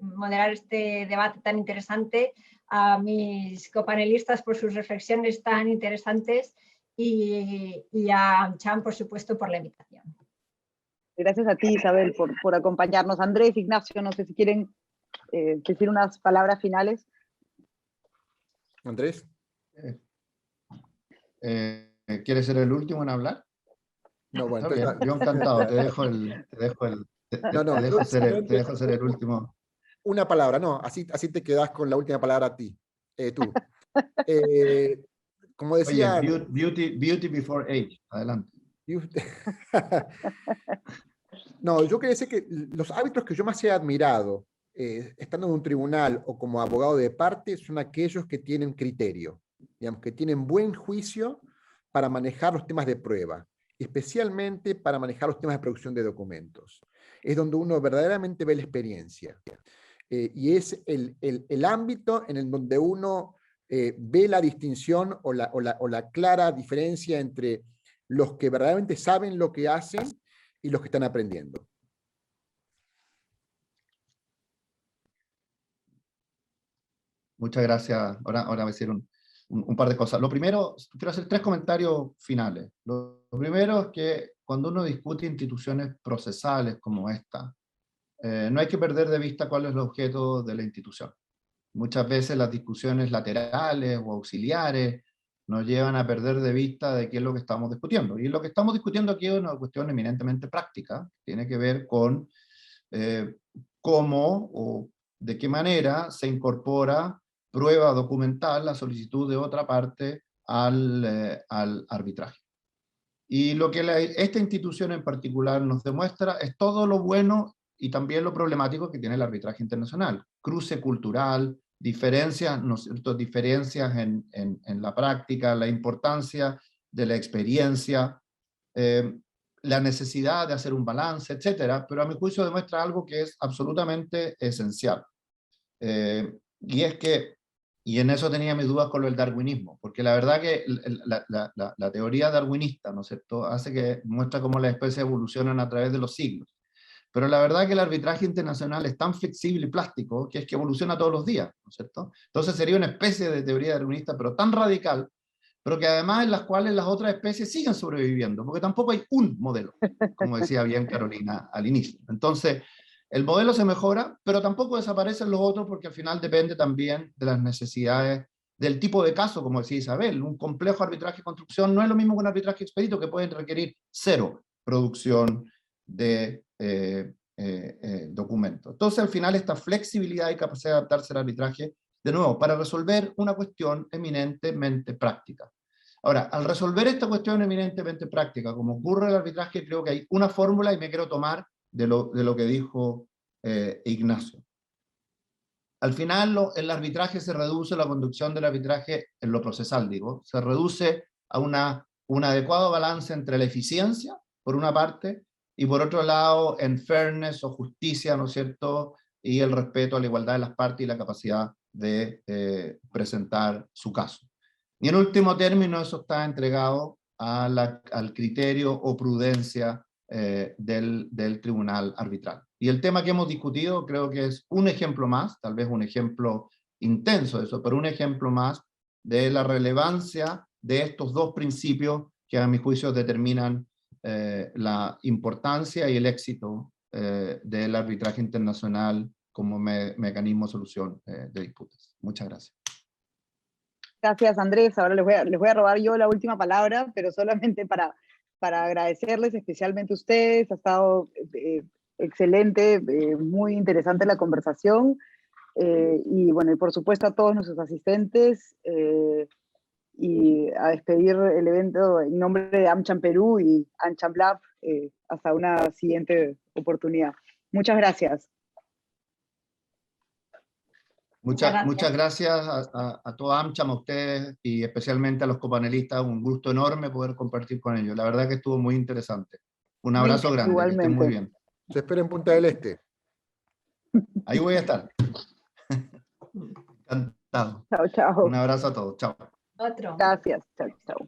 moderar este debate tan interesante, a mis copanelistas por sus reflexiones tan interesantes y a Chan, por supuesto, por la invitación. Gracias a ti, Isabel, por acompañarnos. Andrés, Ignacio, no sé si quieren decir unas palabras finales. Andrés. ¿Quieres ser el último en hablar? No, bueno, entonces, yo encantado, te dejo ser el último. Una palabra, no, así te quedas con la última palabra a ti, tú. Como decía... Oye, beauty before age, adelante. No, yo quería decir que los árbitros que yo más he admirado, estando en un tribunal o como abogado de parte, son aquellos que tienen criterio, digamos, que tienen buen juicio para manejar los temas de prueba, especialmente para manejar los temas de producción de documentos. Es donde uno verdaderamente ve la experiencia. Y es el ámbito en el donde uno ve la distinción o la clara diferencia entre los que verdaderamente saben lo que hacen y los que están aprendiendo. Muchas gracias. Ahora voy a decir un par de cosas. Lo primero, quiero hacer 3 comentarios finales. Lo primero es que cuando uno discute instituciones procesales como esta, no hay que perder de vista cuál es el objeto de la institución. Muchas veces las discusiones laterales o auxiliares nos llevan a perder de vista de qué es lo que estamos discutiendo. Y lo que estamos discutiendo aquí es una cuestión eminentemente práctica, tiene que ver con cómo o de qué manera se incorpora prueba documental, la solicitud de otra parte al arbitraje. Y lo que esta institución en particular nos demuestra es todo lo bueno y también lo problemático que tiene el arbitraje internacional. Cruce cultural, diferencias, ¿no es cierto?, diferencias en la práctica, la importancia de la experiencia, la necesidad de hacer un balance, etcétera, pero a mi juicio demuestra algo que es absolutamente esencial. Y es que, y en eso tenía mis dudas con el darwinismo, porque la verdad que la teoría darwinista, ¿no es cierto?, muestra cómo las especies evolucionan a través de los siglos. Pero la verdad es que el arbitraje internacional es tan flexible y plástico que es que evoluciona todos los días, ¿no es cierto? Entonces sería una especie de teoría darwinista, pero tan radical, pero que además en las cuales las otras especies siguen sobreviviendo, porque tampoco hay un modelo, como decía bien Carolina al inicio. Entonces, el modelo se mejora, pero tampoco desaparecen los otros, porque al final depende también de las necesidades del tipo de caso, como decía Isabel. Un complejo arbitraje y construcción no es lo mismo que un arbitraje expedito, que pueden requerir cero producción de documentos. Entonces, al final, esta flexibilidad y capacidad de adaptarse al arbitraje, de nuevo, para resolver una cuestión eminentemente práctica. Ahora, al resolver esta cuestión eminentemente práctica, como ocurre en el arbitraje, creo que hay una fórmula y me quiero tomar de lo que dijo Ignacio. Al final, el arbitraje se reduce, la conducción del arbitraje, en lo procesal digo, se reduce a un adecuado balance entre la eficiencia, por una parte, y por otro lado, en fairness o justicia, ¿no es cierto?, y el respeto a la igualdad de las partes y la capacidad de presentar su caso. Y en último término, eso está entregado al criterio o prudencia del tribunal arbitral. Y el tema que hemos discutido creo que es un ejemplo más, tal vez un ejemplo intenso de eso, pero un ejemplo más de la relevancia de estos dos principios que a mi juicio determinan la importancia y el éxito del arbitraje internacional como mecanismo de solución de disputas. Muchas gracias. Gracias, Andrés. Ahora les voy a robar yo la última palabra, pero solamente para agradecerles especialmente a ustedes. Ha estado excelente, muy interesante la conversación. Y bueno, y por supuesto a todos nuestros asistentes, y a despedir el evento en nombre de AmCham Perú y AmCham Lab, hasta una siguiente oportunidad. Muchas gracias. Muchas gracias a toda AmCham, a ustedes y especialmente a los copanelistas. Un gusto enorme poder compartir con ellos. La verdad que estuvo muy interesante. Un abrazo grande, igualmente. que estén muy bien. Se espera en Punta del Este. Ahí voy a estar. Encantado. Chao, chao. Un abrazo a todos. Chao. Otro. Gracias. Chao, chao.